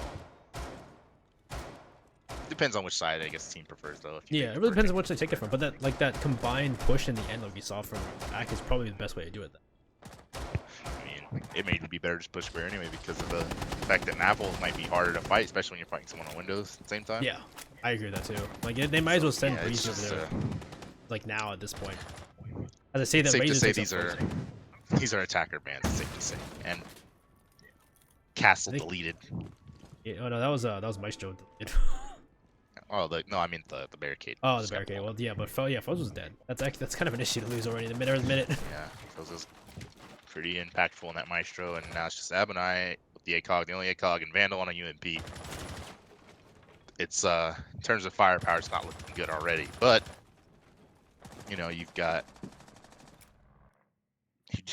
depends on which side I guess the team prefers though. If you Yeah, think it really the depends on which they take it from, but that combined push in the end like we saw from back is probably the best way to do it. I mean, it may be better to just push square anyway because of the fact that Mavels might be harder to fight, especially when you're fighting someone on Windows at the same time. Yeah, I agree with that too. Like they might as well send Yeah, it's Breezy over just, there. like now at this point. As I say that, Safe to Razor say takes up these are attacker bans. It's safe to say. And Castle I think- deleted. Yeah, oh no, that was Maestro. Oh, no, I mean the barricade. Oh, the Just got barricade. blown. Well, yeah, but Foz was dead. That's kind of an issue to lose already in the minute. Yeah, Foz was pretty impactful in that Maestro, and now it's just Abonai with the ACOG, the only ACOG, and Vandal on a UMP. It's in terms of firepower, it's not looking good already, but you know, you've got.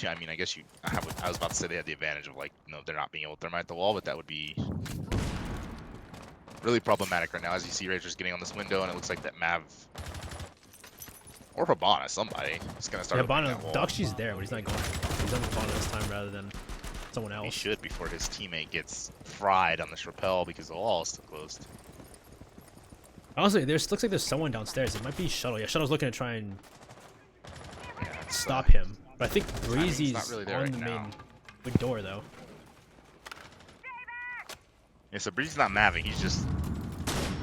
I mean, I guess I was about to say they had the advantage of, like, you know, they're not being able to thermite the wall, but that would be really problematic right now. As you see, Razor's getting on this window, and it looks like that Mav or Habana, somebody, is gonna start. Yeah, opening Habana, that wall. Doxi's there, but he's not going. He's on Habana this time rather than someone else. He should before his teammate gets fried on this rappel because the wall is still closed. Honestly, looks like there's someone downstairs. It might be Shuttle. Yeah, Shuttle's looking to try and Yeah, it's, stop him. But I think Breezy's not really there on right the now. main door though. Yeah, so Breezy's not maving. He's just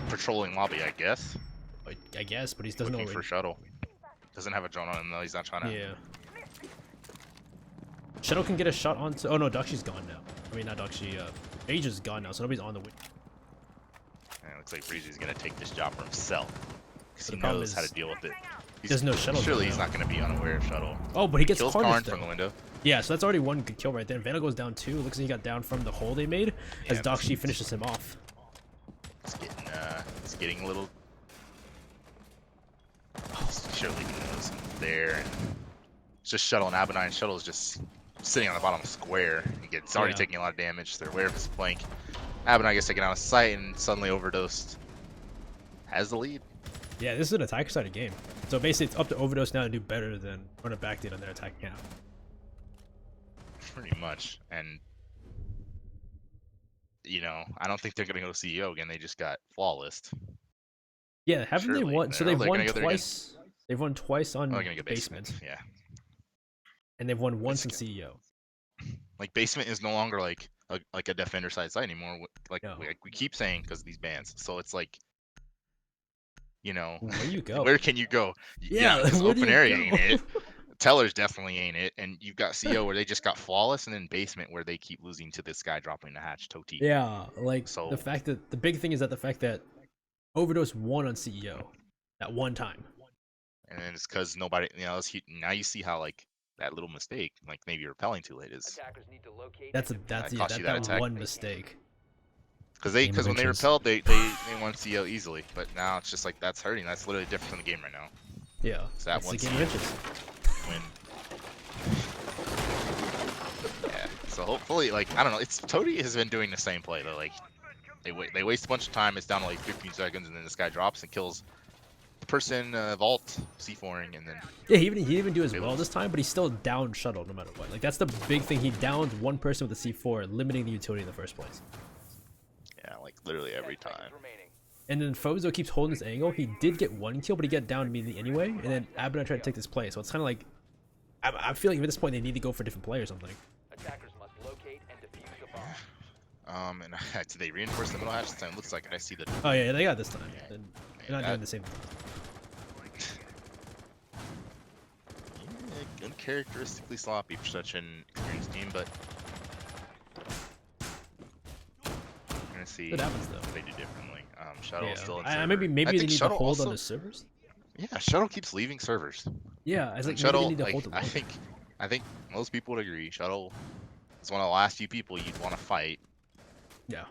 patrolling lobby, I guess. I guess, but he doesn't know Looking where. for shuttle. Doesn't have a drone on him though. He's not trying to. Yeah. Shuttle can get a shot onto. Oh no, Doxi's gone now. I mean, not Doxi. Age's gone now, so nobody's on the wing. And it looks like Breezy's gonna take this job for himself because The he problem knows how is- to deal with it. There's no shuttle. Surely there he's now. not gonna be unaware of shuttle. Oh, but he gets Kills harnessed Karn though. from the window. Yeah, so that's already one good kill right there. Vandal goes down too. Looks like he got down from the hole they made as Yeah, Doxi finishes him off. It's getting a little. Oh, surely he knows I'm there. And it's just Shuttle and Abonai, and Shuttle is just sitting on the bottom square. It's already Yeah. taking a lot of damage. They're aware of his flank. Abonai gets taken out of sight and suddenly overdosed. Has the lead. Yeah, this is an attacker-sided game. So basically, it's up to OverDose now to do better than Run It Back did on their attacking half. Pretty much. And, you know, I don't think they're going to go CEO again. They just got flawless. Yeah, haven't they Surely. won? So They're they've won gonna go there twice. They've won twice on Oh, they're going to get basement, Yeah. and they've won once in Basically. CEO. Like, basement is no longer like a defender side site anymore. Like, No. we keep saying because of these bans. So it's like, you know, Where you go? where can you go? Yeah, this where do open you area go? ain't it. Teller's definitely ain't it. And you've got CO where they just got flawless, and then basement where they keep losing to this guy dropping the hatch, Toti. Yeah, like So- the fact that the big thing is that the fact that OverDose won on CEO at one time. And then it's because nobody, you know, now you see how, like, that little mistake, like maybe repelling too late, is Attackers need to locate That's and that's That yeah, cost you that that attack. one mistake. because Game of when they inches. repelled, they won CO easily. But now it's just like that's hurting. That's literally different from the game right now. Yeah, So that it's the one's game of inches. Win. Yeah. So hopefully, like, I don't know. It's Toti has been doing the same play though. Like they waste a bunch of time. It's down to like 15 seconds, and then this guy drops and kills the person vault C4ing, and then Yeah, he didn't do as They well lose. this time, but he still downed Shuttle no matter what. Like that's the big thing. He downed one person with the C4, limiting the utility in the first place. yeah, like literally every 10 seconds time. remaining. And then Fozo keeps holding this angle. He did get one kill, but he got down immediately anyway. And then Abonai tried to take this play, so it's kind of like I'm feeling at this point they need to go for different play or something. Attackers must locate and defuse a bomb. And did they reinforce the middle hatch this time? Looks like it. I see the. Oh yeah, they got it this time. Yeah. And they're not that- doing the same thing. Yeah, uncharacteristically sloppy for such an experienced team, but we're gonna see What happens though? what they do differently. Shuttle Yeah, still in maybe server. maybe I they think need to Shuttle hold on also- the servers. Yeah, Shuttle keeps leaving servers. Yeah, I was like And maybe they Shuttle, need to like, hold it I longer. think most people would agree. Shuttle is one of the last few people you'd want to fight, Yeah.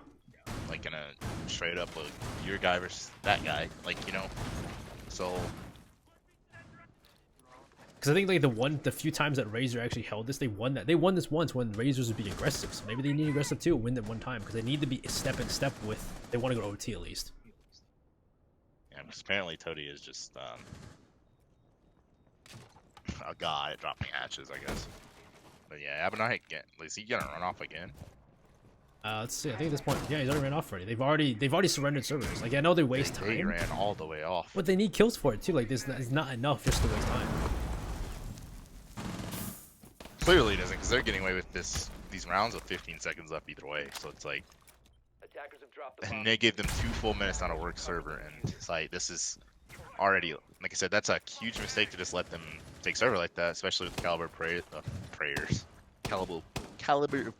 like in a straight up like your guy versus that guy, like, you know. So Because I think like the few times that Razor actually held this, they won that. They won this once when Razors would be aggressive. So maybe they need aggressive too, win that one time because they need to be step in step with. They want to go OT at least. yeah, because apparently Toti is just a god at dropping hatches, I guess. But yeah, Abonai again. Is he gonna run off again? Let's see. I think at this point, yeah, he's already ran off already. They've already surrendered servers. Like I know they waste He time, ran all the way off. but they need kills for it too. Like this is not enough just to waste time. Clearly it doesn't, because they're getting away with these rounds with 15 seconds left either way. So it's like, Attackers have dropped the bomb. and they gave them 2 full minutes on a work server, and it's like this is already, like I said, that's a huge mistake to just let them take server like that, especially with the caliber of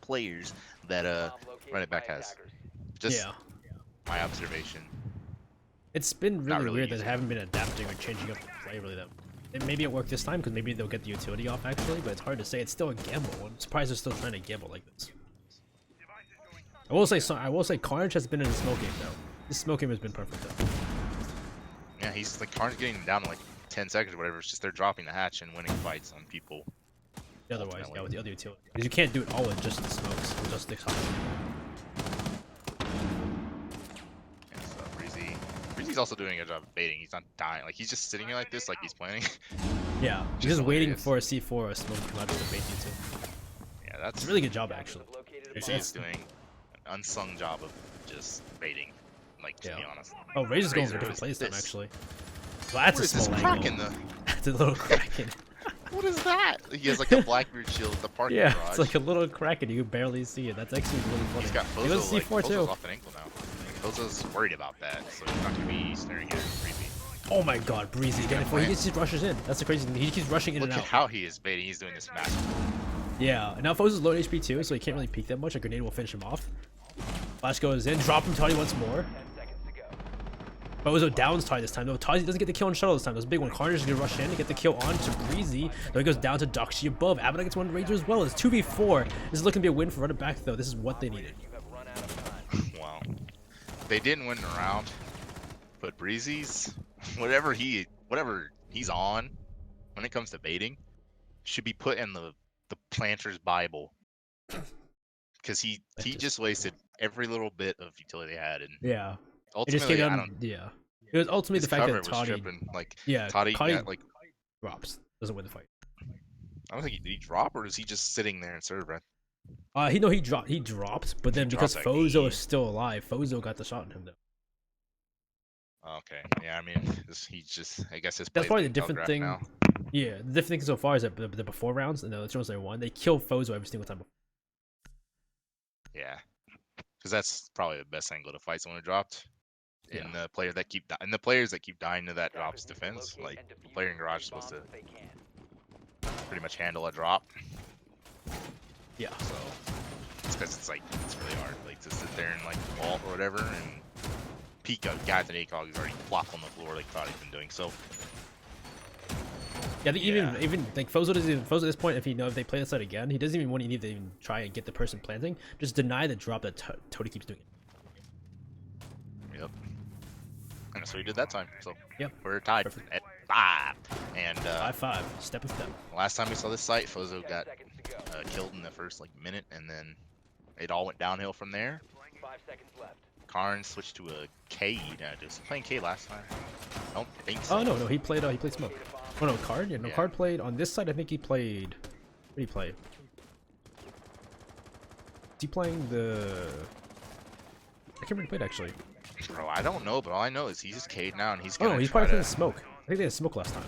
players that Bomb located running back by has. attackers. Just Yeah. my observation. It's been Not really, really weird that easy. they haven't been adapting or changing up the play really that. Maybe it worked this time because maybe they'll get the utility off actually, but it's hard to say. It's still a gamble. I'm surprised they're still trying to gamble like this. I will say Carnage has been in the smoke game though. This smoke game has been perfect though. Yeah, he's like Karn's getting down to like 10 seconds or whatever. It's just they're dropping the hatch and winning fights on people. Otherwise, Ultimately. yeah, with the other utility. Because you can't do it all with just the smokes or just the shots. Yeah, so Breezy's also doing a good job of baiting. He's not dying. Like he's just sitting here like this, like he's planning. Yeah, he's Just just waiting hilarious. for a C4 or a smoke to come out to bait you too. Yeah, that's It's a really good job actually. Have located a Breezy bomb. is doing an unsung job of just baiting. Like to be Yeah. honest. Oh, Razor's going for Razor, different plays time this? actually. Well, that's What a is this small crack angle. in the? That's a little kraken. What is that? He has like a Blackbeard shield at the parking Yeah, garage. it's like a little kraken. You can barely see it. That's actually really funny. He's got He goes Fozo, like, C4 Fozo's too. off an ankle now. Fozo's worried about that, so he's not gonna be staring at it creepy. Oh my god, Breezy again. Before he just rushes in. That's the crazy thing. He keeps rushing in Look and at out. how he is baiting. He's doing this massive. Yeah, and now Fozo's low HP too, so he can't really peek that much. A grenade will finish him off. Flash goes in, drop him Toddy once more. 10 seconds to go. Fozo downs Toddy this time though. Toddy doesn't get the kill on shuttle this time. That was a big one. Carnage is gonna rush in to get the kill on to Breezy. Though he goes down to Doxy above. Abada gets one Ranger as well. It's 2v4. This is looking to be a win for running back though. This is what they needed. You have run out of time. Wow. They didn't win the round, but Breezy's whatever he's on when it comes to baiting should be put in the planter's Bible. Because he just wasted every little bit of utility they had, and Yeah. It just ultimately came I down. don't. Yeah. It was ultimately His the fact cover that was Toddy. tripping. Like Yeah. Toddy Toddy got, like drops. Doesn't win the fight. I don't think did he drop or is he just sitting there in serve breath? He dropped, but then because dropped, like, Fozo he- is still alive, Fozo got the shot on him though. Okay, yeah, I mean he's just I guess his That's play's probably the being different thing. telegraphed now. Yeah, the different thing so far is that the before rounds and the ones they won, they kill Fozo every single time. Yeah, because that's probably the best angle to fight someone who dropped. Yeah. And the players that keep dying to that drop's Attackers need to defense, locate like and the defuse player in garage is bombs supposed to if they can. pretty much handle a drop. Yeah. So it's because it's really hard, like to sit there and like vault or whatever and peek a guy with an ACOG who's already flopped on the floor like thought he's been doing. So Yeah, I think Yeah. even like Fozo at this point, if they play this side again, he doesn't even want to need to even try and get the person planting. Just deny the drop that Toddy keeps doing. yep. And that's what he did that time. So Yep. we're tied Perfect. at 5. And 5-5, step and step. last time we saw this site, Fozo 10 got seconds to go. killed in the first like minute, and then it all went downhill from there. 5 seconds left. Karn switched to a K. Was he playing K last time? I don't think so. Oh no, he played smoke. Locate a bomb. Oh no, Card? Yeah, no, Yeah. Card played on this side. I think he played. What did he play? Is he playing the? I can't remember who he played actually. Bro, I don't know, but all I know is he's just K'd now, and he's Oh gonna no, he's try probably to, playing smoke. I think they had smoke last time.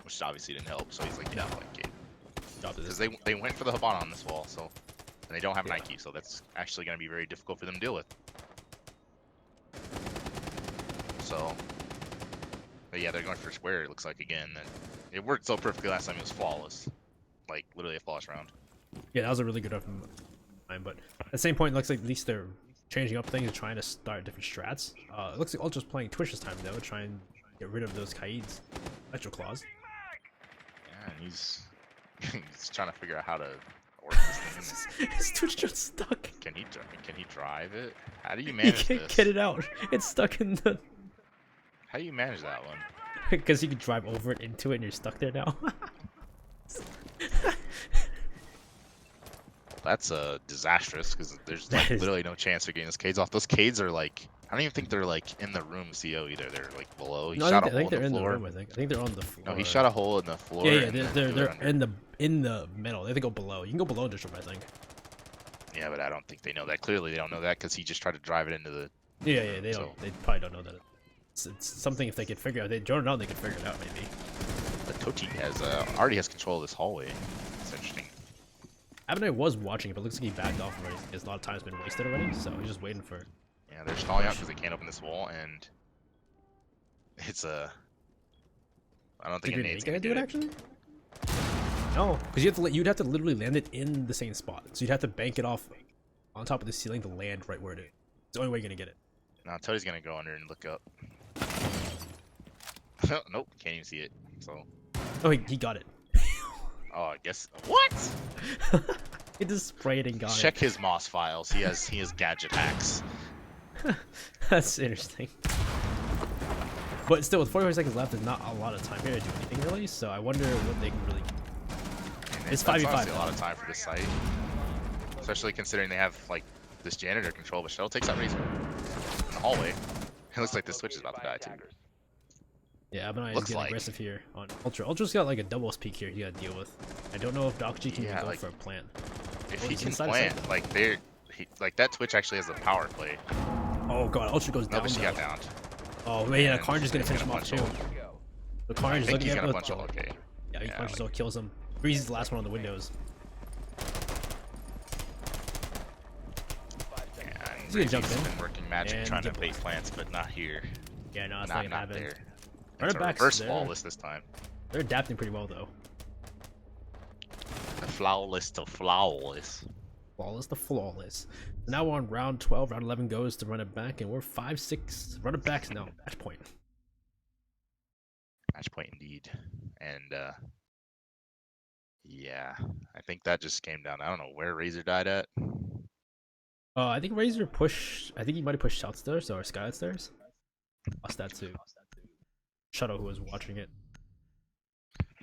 which obviously didn't help. So he's like, No. like K'd. Job Because is. they went for the Habana on this wall, so and they don't have an Yeah. IQ, so that's actually gonna be very difficult for them to deal with. So, but yeah, they're going for square. It looks like again that it worked so perfectly last time. It was flawless, like literally a flawless round. Yeah, that was a really good time. But at the same point, it looks like at least they're changing up things and trying to start different strats. It looks like Ultra's playing Twitch this time though, try and get rid of those Kaids, Electro Claws. Yeah, and he's he's trying to figure out how to work this thing. His Twitch just stuck. Can he drive it? How do you He manage can't this? get it out. It's stuck in the. How do you manage that one? Because you can drive over it into it and you're stuck there now. That's disastrous because there's like That is- literally no chance of getting those Cades off. Those Cades are like I don't even think they're like in the room CO either. They're like below. He No, shot I a think hole they're in in the the floor. room. I think they're on the floor. No, he shot a hole in the floor. Yeah, yeah, and then threw it they're under. in the middle. They have to go below. You can go below District, I think. Yeah, but I don't think they know that. Clearly, they don't know that because he just tried to drive it into the. Yeah, yeah, they don't. So- They probably don't know that. It's something if they could figure out. They don't know they could figure it out maybe. The Tochi has already has control of this hallway. It's interesting. Abinay was watching it, but it looks like he backed off already because a lot of time's been wasted already. So he's just waiting for. Yeah, they're stalling out because they can't open this wall, and It's a. I don't Is think the a nade's grenade gonna gonna do do it it. actually? No, because you'd have to literally land it in the same spot. So you'd have to bank it off on top of the ceiling to land right where it is. It's the only way you're gonna get it. No, Toadie's gonna go under and look up. Nope, can't even see it. So. Oh, he got it. Oh, I guess. What? He just sprayed and got Check his Moss files. He has gadget hacks. it. That's interesting. But still, with 45 seconds left, there's not a lot of time here to do anything really. So I wonder what they can really. It's That's 5v5. honestly a lot of time for this site, especially considering they have like this janitor control. But Shuttle takes that razor in the hallway. It looks like this switch is about to die too. Yeah, Abinai is Looks getting like. aggressive here on Ultra. Ultra's got like a double peak here. He got to deal with. I don't know if Doc G can Yeah, even go like- for a plant. If Oh, he he's can inside plant, side. like like that Twitch actually has a power play. Oh god, Ultra goes No, down. but she though. got downed. Oh man, yeah, And Carnage is gonna he's finish him off punch too. hole. The I Carnage is think looking he's at gonna the punch hole. Okay. Yeah, he Yeah, punches like- out, kills him. Breezy's the last one on the windows. Yeah, and He's gonna jump Breezy's in. been working magic And trying to get bait plants, but not here. Yeah, no, it's not Not gonna happen. there. Running It's a backs, reverse they're- flawless this time. They're adapting pretty well though. The flawless to flawless. Flawless to flawless. Now we're on round 12. Round 11 goes to run it back, and we're 5-6 run it backs now. Match point. Match point indeed. And yeah, I think that just came down. I don't know where Razor died at. I think Razor pushed. I think he might have pushed south stairs or skylight stairs. Lost that too. Shuttle, who was watching it.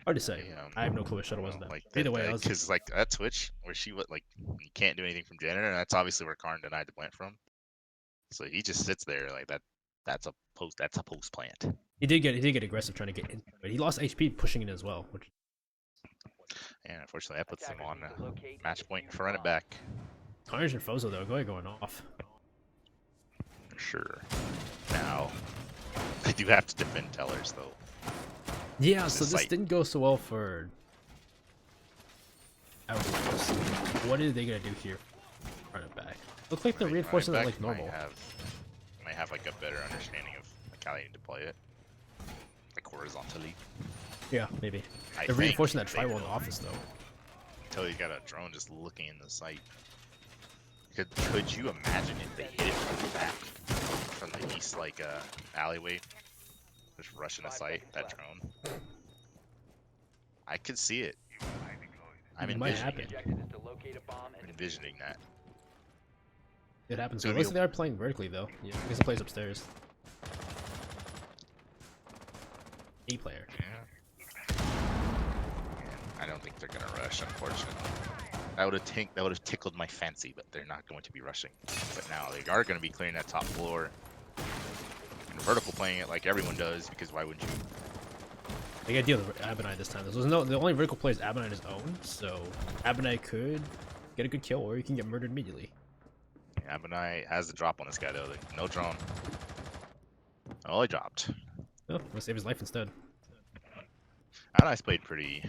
Hard to say. Yeah, I have no clue what Shuttle was then. Like Either way, I was. because like that switch where she would like you can't do anything from janitor, and that's obviously where Karn denied the plant from. So he just sits there like that. That's a post plant. He did get aggressive trying to get in, but he lost HP pushing it as well. Which And unfortunately, that puts him on match point for run it back. Carnage and Fozo though, going off. For sure. Now they do have to defend tellers though. Yeah, It's so just this like- didn't go so well for. OverDose. What are they gonna do here? Run it back. Looks like they're Running reinforcing it back like normal. Might have like a better understanding of like how they need to play it, like horizontally. Yeah, maybe. I They're think reinforcing that they tribal in the will. office though. Until you got a drone just looking in the site. Could you imagine if they hit it from the back, from the east like alleyway, just rushing the site? That drone. I could see it. I'm It might envisioning happen. it. Objective is to locate a bomb I'm and envisioning that. It happens. So So most the- of they are playing vertically though. Yeah, because it plays upstairs. A player. Yeah. I don't think they're gonna rush, unfortunately. That would have tickled my fancy, but they're not going to be rushing. But now they are going to be clearing that top floor and vertical playing it like everyone does, because why wouldn't you? They gotta deal with Abinai this time. There's no, the only vertical play is Abinai on his own, so Abinai could get a good kill, or he can get murdered immediately. Abinai has the drop on this guy though. No drone. Oh, he dropped. Oh, let's save his life instead. Abinai's played pretty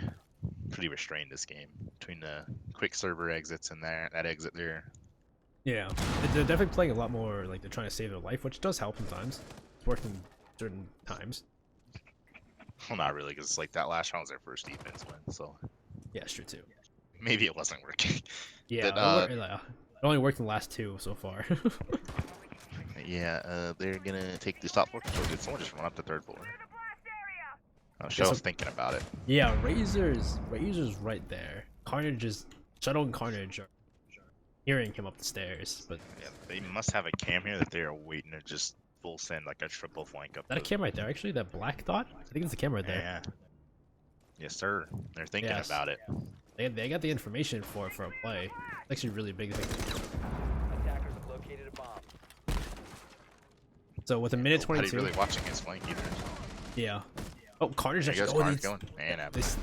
restrained this game between the quick server exits and that exit there. Yeah, they're definitely playing a lot more like they're trying to save their life, which does help sometimes. It's working certain times. Well, not really, because like that last round was their first defense win, so Yeah, it's true too. maybe it wasn't working. Yeah, But, it only worked in the last two so far. Yeah, they're gonna take the top floor control. Did someone just run up the third floor? Oh, Guess Shell's so- thinking about it. Yeah, Razor's right there. Carnage is Shuttle and Carnage are hearing him up the stairs, but Yeah, they must have a cam here that they are waiting to just full send like a triple flank up. is that a the- cam right there? Actually, that black dot. I think it's the camera right there. Yeah. Yes, sir. They're thinking Yes. about it. They got the information for a play. It's actually really big. attackers have located a bomb. So with a minute Nobody's 22, really watching his flank either. yeah. Oh, Carnage There actually. goes Oh, Karn's it's- going. And Abinai. this-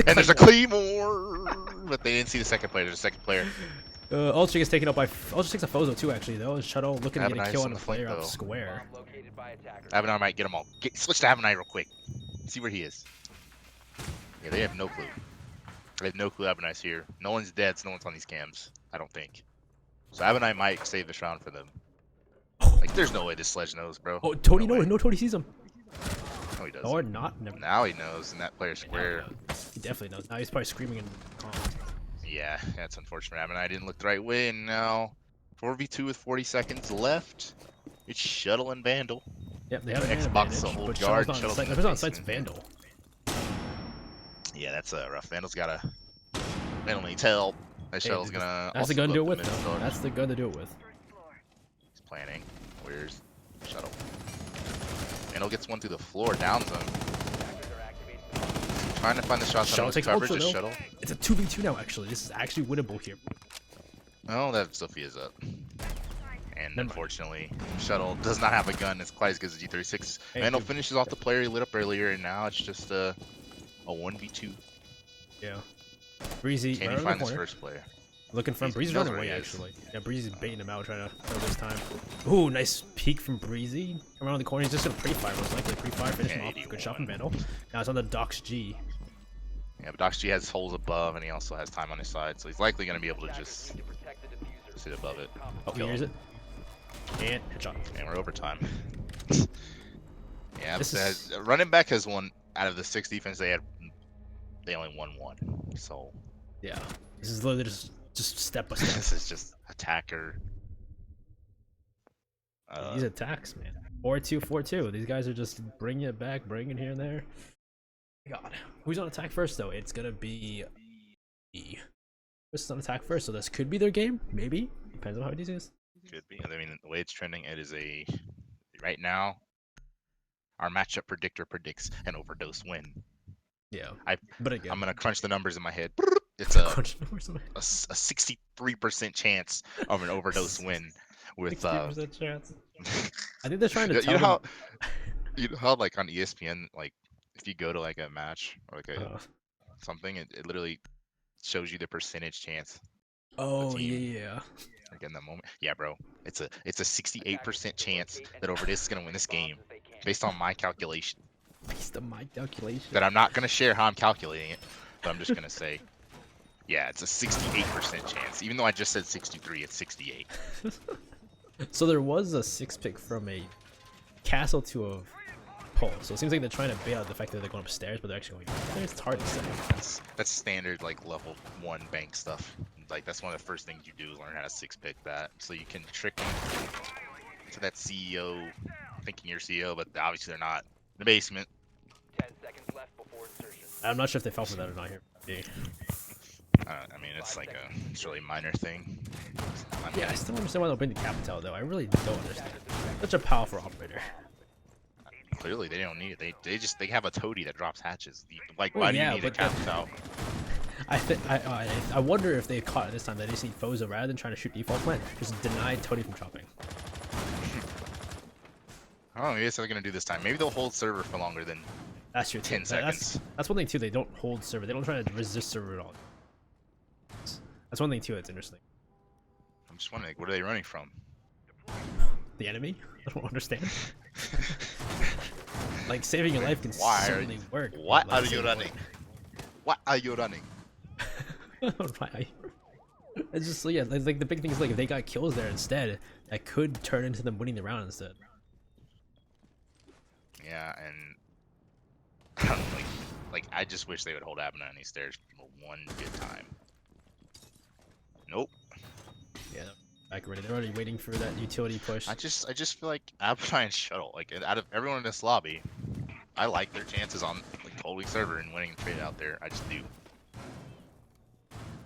And there's a Claymore! But they didn't see the second player. There's a second player. Ultra gets taken up by. Ultra takes a Fozo too, actually, though. Shuttle looking to get a Abinai's kill on on the the player flank, out though. square. Bomb located by attackers. Abinai might get them all. Switch to Abinai real quick. See where he is. Yeah, they have no clue. They have no clue Abinai's here. No one's dead, so no one's on these cams. I don't think. So Abinai might save this round for them. Like, there's no way this sledge knows, bro. Oh, Tony, No no, way. no, Tony sees him. No, he doesn't. Or not. Never. Now he knows in that player Now square. he knows. He definitely knows. Now he's probably screaming in the comments. Yeah, that's unfortunate. I mean, I didn't look the right way, and now 4v2 with 40 seconds left. It's Shuttle and Vandal. Yep, they have an Xbox advantage, old but guard, Shuttle's not on Shuttle's site. in The the person on site's basement. Vandal. Yeah, that's rough. Vandal's got a Vandal needs help. That Hey, Shuttle's gonna. that's the also gun to go do it up with, the mid though. start. That's the gun to do it with. He's planning. Where's Shuttle? Vandal gets one through the floor, downs him. Trying to find the shots Shuttle on his takes coverage. ultra, Is though. Shuttle? It's a 2v2 now, actually. This is actually winnable here. Oh, that Sophia's up. And Never mind. unfortunately, Shuttle does not have a gun. It's quite as good as G36. Hey, Vandal dude. finishes off the player he lit up earlier, and now it's just a 1v2. Yeah. Breezy, Can right he around the find this corner. first player? Looking for him. He Breezy's knows running where away, he is. actually. Yeah, Breezy's baiting him out, trying to throw this time. Ooh, nice peek from Breezy. Around the corner, he's just gonna pre-fire, most likely. Pre-fire, finish him Yeah, off. Good 81. shot from Vandal. Now it's on the Docs G. Yeah, but Dox G has holes above, and he also has time on his side, so he's likely going to be able to just sit above it. Oh, he Kill hears him. it. And headshot. And we're overtime. Yeah, This is- running back has won out of the 6 defense they had. They only won 1, so Yeah. This is literally just step by step. this is just attacker. These attacks, man. 4-2, 4-2. These guys are just bringing it back, bringing here and there. God. Who's on attack first, though? It's gonna be E. This is on attack first, so this could be their game. Maybe. Depends on how it is. Could be. I mean, the way it's trending, it is a right now. Our matchup predictor predicts an overdose win. Yeah. I- But again, I'm gonna crunch the numbers in my head. It's a crunch numbers in my- 63% chance of an overdose win with 60% chance. I think they're trying to you tell know how them- you know how like on ESPN, like if you go to like a match or like a Uh, something, it literally shows you the percentage chance oh, team. yeah. like in that moment. Yeah, bro, it's a 68% chance that Overdose is gonna win this game based on my calculation. Based on my calculation. That I'm not gonna share how I'm calculating it, but I'm just gonna say, yeah, it's a 68% chance. Even though I just said 63, it's 68. So there was a 6-pick from a castle to a pole. So it seems like they're trying to bait out the fact that they're going upstairs, but they're actually going upstairs. It's hard to say. That's standard like level 1 bank stuff. Like that's one of the first things you do is learn how to 6-pick that, so you can trick them to that CEO thinking you're CEO, but obviously they're not. In the basement. 10 seconds left before insertion. I'm not sure if they fell for that or not here. Yeah, I mean, it's like it's really minor thing. yeah, I still don't understand why they'll bring the Capital, though. I really don't understand. Such a powerful operator. Clearly, they don't need it. They have a toady that drops hatches. Like, Well, why do yeah, you need a but that- Capital? I wonder if they caught it this time that they see Foza rather than trying to shoot default plant, just denied Tony from chopping. Oh, maybe that's what they're gonna do this time. Maybe they'll hold server for longer than That's true. 10 too. seconds. That's one thing too. They don't hold server. They don't try to resist server at all. That's one thing too. That's interesting. I'm just wondering, what are they running from? The enemy? I don't understand. Like saving your life can Why are certainly you- work. What but, like, are you saving running? What are you running? life- Why? It's just yeah. Like the big thing is like if they got kills there instead, that could turn into them winning the round instead. Yeah, and I don't know, like I just wish they would hold Abner on these stairs for one good time. Nope. Yeah. Back already. They're already waiting for that utility push. I just feel like Abner and Shuttle, like out of everyone in this lobby, I like their chances on like holding server and winning trade out there. I just do.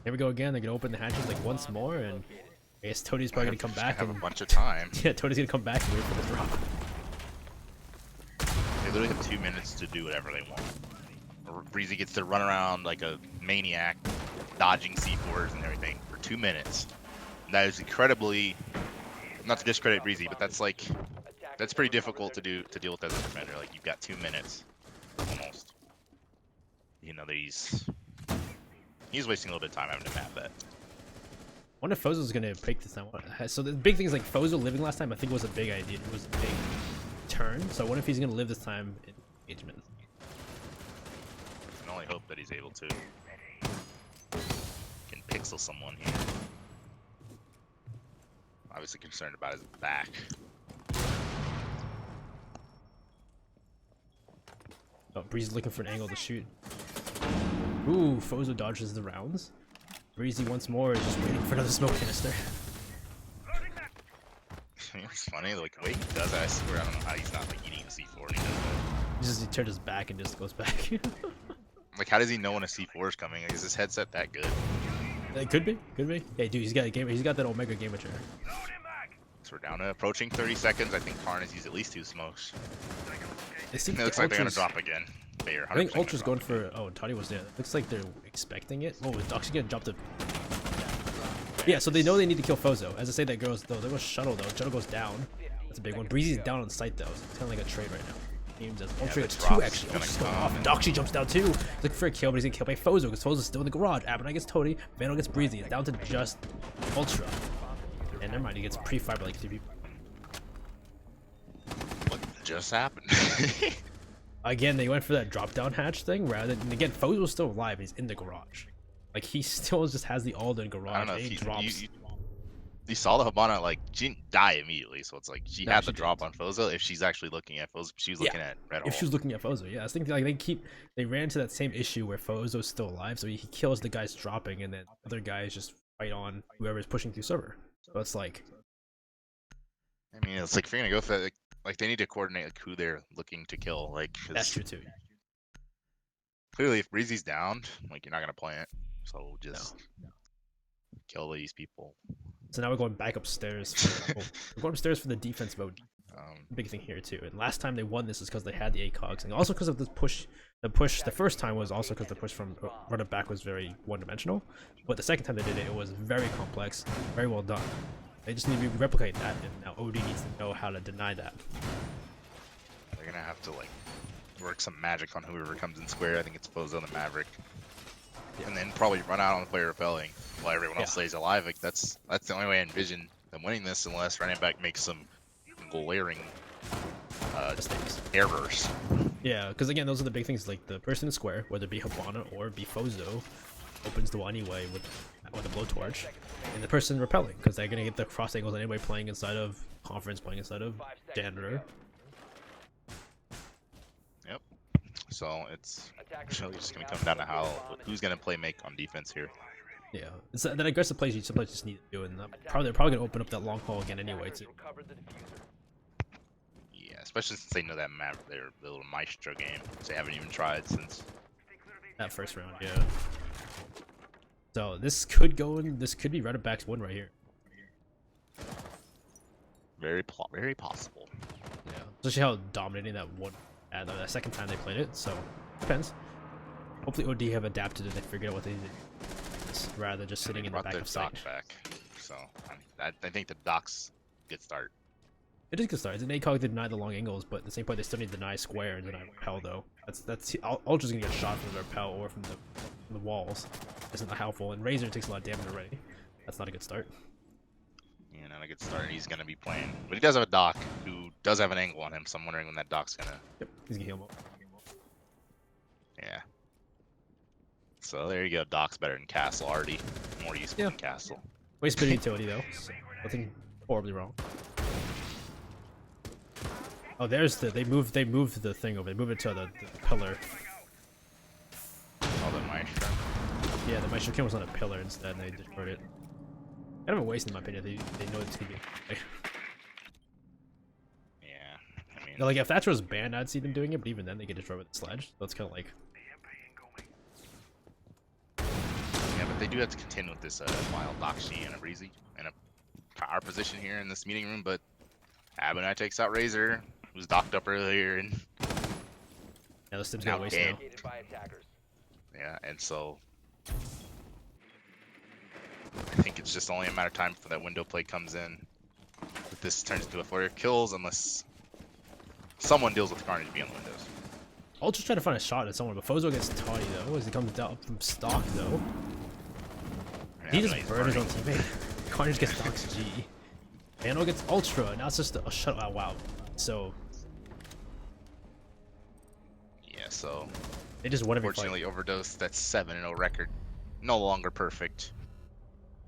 Here we go again. They're gonna open the hatches like once more, and I guess Tony's probably gonna come back have and a bunch of time. yeah, Tony's gonna come back and wait for the drop. They literally have 2 minutes to do whatever they want. Breezy gets to run around like a maniac, dodging C4s and everything for 2 minutes. That is incredibly, not to discredit Breezy, but that's like, that's pretty difficult to deal with as a defender. Like you've got 2 minutes, almost. You know, he's wasting a little bit of time having to map that. I wonder if Fozo's gonna break this time. So the big thing is like Fozo living last time. I think was a big idea. It was a big turn. So I wonder if he's gonna live this time in engagement. I can only hope that he's able to. Can pixel someone here. Obviously concerned about his back. Breezy looking for an angle to shoot. Ooh, Fozo dodges the rounds. Breezy once more is just waiting for another smoke canister. It's funny, like the way he does that, I swear I don't know how he's not like eating a C4 when he does that. He turns his back and just goes back. Like how does he know when a C4 is coming? Like, is his headset that good? It could be, Hey dude, he's got a game. He's got that Omega gamer chair. So we're down to approaching 30 seconds. I think Karn has used at least 2 smokes. It It looks like they're gonna drop again. They are I think 100% Ultra's gonna going drop for. Oh, Toddy was there. Looks like they're expecting it. Oh, is Doxy gonna drop the? Yeah, so they know they need to kill Fozo. As I say, that goes though. There goes Shuttle though. Shuttle goes down. That's a big one. Breezy's down on site though. So it's kind of like a trade right now. Teams as Ultra gets 2 actually. Ultra's going off. Doxy jumps down too. He's looking for a kill, but he's gonna kill by Fozo because Fozo's still in the garage. Abonai gets Tody. Vandal gets Breezy. It's down to just Ultra. And never mind, he gets pre-fired by like 3 people. What just happened? Again, they went for that drop-down hatch thing rather than, again, Fozo's still alive. He's in the garage. Like, he still just has the Alden garage. I don't know And if he drops. you saw the Habana, like she didn't die immediately, so it's like she No, had she the drop didn't. on Fozo. If she's actually looking at Fozo, she was looking at Red Hole. If she was looking at Fozo, yeah. I think like they ran into that same issue where Fozo's still alive, so he kills the guys dropping, and then other guys just fight on whoever's pushing through server. So it's like, I mean, it's like if you're gonna go for that, like they need to coordinate like who they're looking to kill. Like 'cause that's true too. clearly, if Breezy's down, like you're not gonna plant, so just kill these people. So now we're going back upstairs. We're going upstairs for the defense mode. Big thing here too. And last time they won this is because they had the ACOGs, and also because of this push. The first time was also because the push from run it back was very one-dimensional, but the second time they did it, it was very complex, very well done. They just need to replicate that, and now OD needs to know how to deny that. They're gonna have to like work some magic on whoever comes in square. I think it's Fozo the Maverick, and then probably run out on the player repelling while everyone else stays alive. Like that's the only way I envision them winning this, unless running back makes some glaring errors. Yeah, because again, those are the big things. Like the person in square, whether it be Habana or be Fozo, opens the wall anyway with a blowtorch, and the person repelling because they're gonna get the cross angles anyway, playing inside of conference, playing inside of janitor. Yep. So it's really just gonna come down to who's gonna play make on defense here. Yeah, it's that aggressive plays you sometimes just need to do, and they're probably gonna open up that long haul again anyway too. Yeah, especially since they know that map, their little Maestro game, which they haven't even tried since That first round, yeah. So this could go in. This could be Red Back's win right here. very possible. Yeah, especially how dominating that one at the second time they played it. So depends. Hopefully OD have adapted and they figured out what they did, rather than just sitting in the back of site. Back. So I think the docks good start. It is a good start. It's an ACOG to deny the long angles, but at the same point they still need to deny square and deny repel though. That's Ultra's gonna get shot from the repel or from the walls. Isn't that helpful? And Razor takes a lot of damage already. That's not a good start. Yeah, not a good start. He's gonna be playing, but he does have a doc who does have an angle on him. So I'm wondering when that doc's gonna. Yep, he's gonna heal him up. Yeah. So there you go. Doc's better than Castle already. More useful than Castle. Waste bit of utility though. So nothing horribly wrong. Oh, there's they moved the thing over. They moved it to the pillar. Oh, the Maestro. Yeah, the Maestro King was on a pillar instead, and they destroyed it. Kind of a waste in my opinion. They know it's gonna be. Yeah, I mean. Like if Thatcher was banned, I'd see them doing it, but even then they get destroyed with the sledge. So it's kind of like. Yeah, but they do have to contend with this wild Doxy and a Breezy and a power position here in this meeting room. But Abonai takes out Razor, who's docked up earlier, and Yeah, the Stim's gonna waste dead. now. Yeah, and so I think it's just only a matter of time before that window play comes in. That this turns into a flurry of kills unless someone deals with Carnage beyond the windows. Ultra's trying to find a shot at someone, but Fozo gets toddy though as he comes down from stock though. Yeah, He just Abonai's burned his own burning. teammate. Carnage gets Dox G. Vandal gets Ultra. Now it's just a shut. Oh, wow. So Yeah, so they just won every fight. unfortunately Overdose, that's 7-0 record. No longer perfect.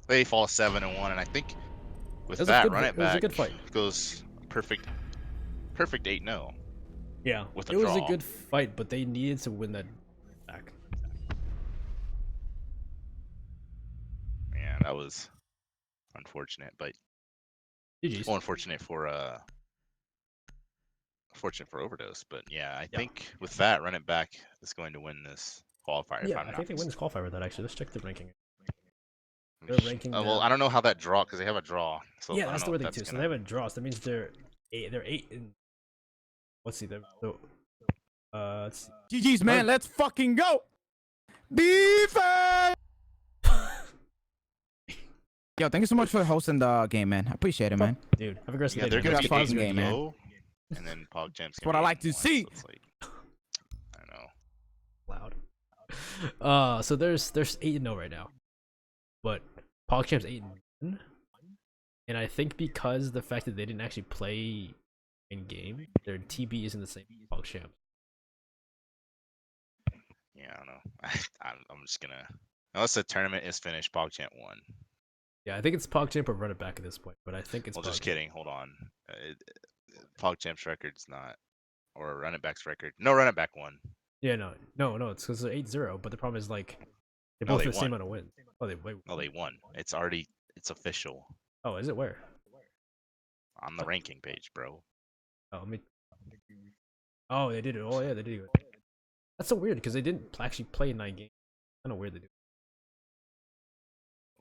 They fall 7-1, and I think with It was a that good- run it it was a back good fight. goes perfect 8-0. Yeah, with a it was a draw. good fight, but they needed to win that back. Yeah, that was unfortunate, but GG's. well, unfortunate for Overdose. But yeah, I Yeah. think with that, Run It Back is going to win this qualifier. If Yeah, I'm I not think they win this mistaken. qualifier with that. Actually, let's check the ranking. They're ranking Well, them. I don't know how that draw because they have a draw, so Yeah, I don't that's the know word if thing that's too. So they gonna. have a draw. So that means they're eight. They're 8 in. Let's see. Let's see. GG's, man. Let's fucking go. Defense. Yo, thank you so much for hosting the game, man. I appreciate it, man. Dude, have a great Yeah, day. they're man. gonna Good be ass fucking 8-0, game, man. and then PogChamp's That's what I like to see. So it's like, I don't know. Loud. So there's 8-0 right now, but PogChamp's 8-1, and I think because the fact that they didn't actually play in game, their TB isn't the same as PogChamp. Yeah, I don't know. I'm just gonna, unless the tournament is finished, PogChamp won. Yeah, I think it's PogChamp or Run It Back at this point, but I think it's. Well, just PogChamp. kidding. Hold on. PogChamp's record's not, or Run It Back's record. No, Run It Back won. Yeah, no, it's because they're 8-0, but the problem is like they No, both they have the same won. amount of wins. Oh, they wait. No, they won. It's official Oh, is it where? on the ranking page, bro. Oh, let me. Oh, they did it. Oh, yeah, they did it. That's so weird because they didn't actually play 9 games. Kind of weird they do.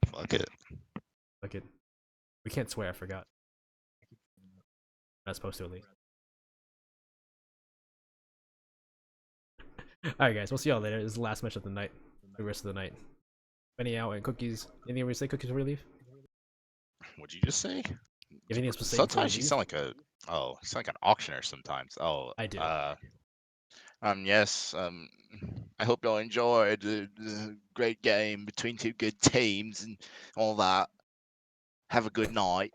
Fuck it. Like it. We can't swear. I forgot. Not supposed to at least. Alright, guys. We'll see y'all later. This is the last match of the night. The rest of the night. Benny out and Cookies. Anything we say, Cookies, before we leave? What'd you just say? Anything else to say before we Sometimes you leave? sound like you sound like an auctioneer sometimes. Oh, I do. Yes. I hope y'all enjoyed the great game between two good teams and all that. Have a good night.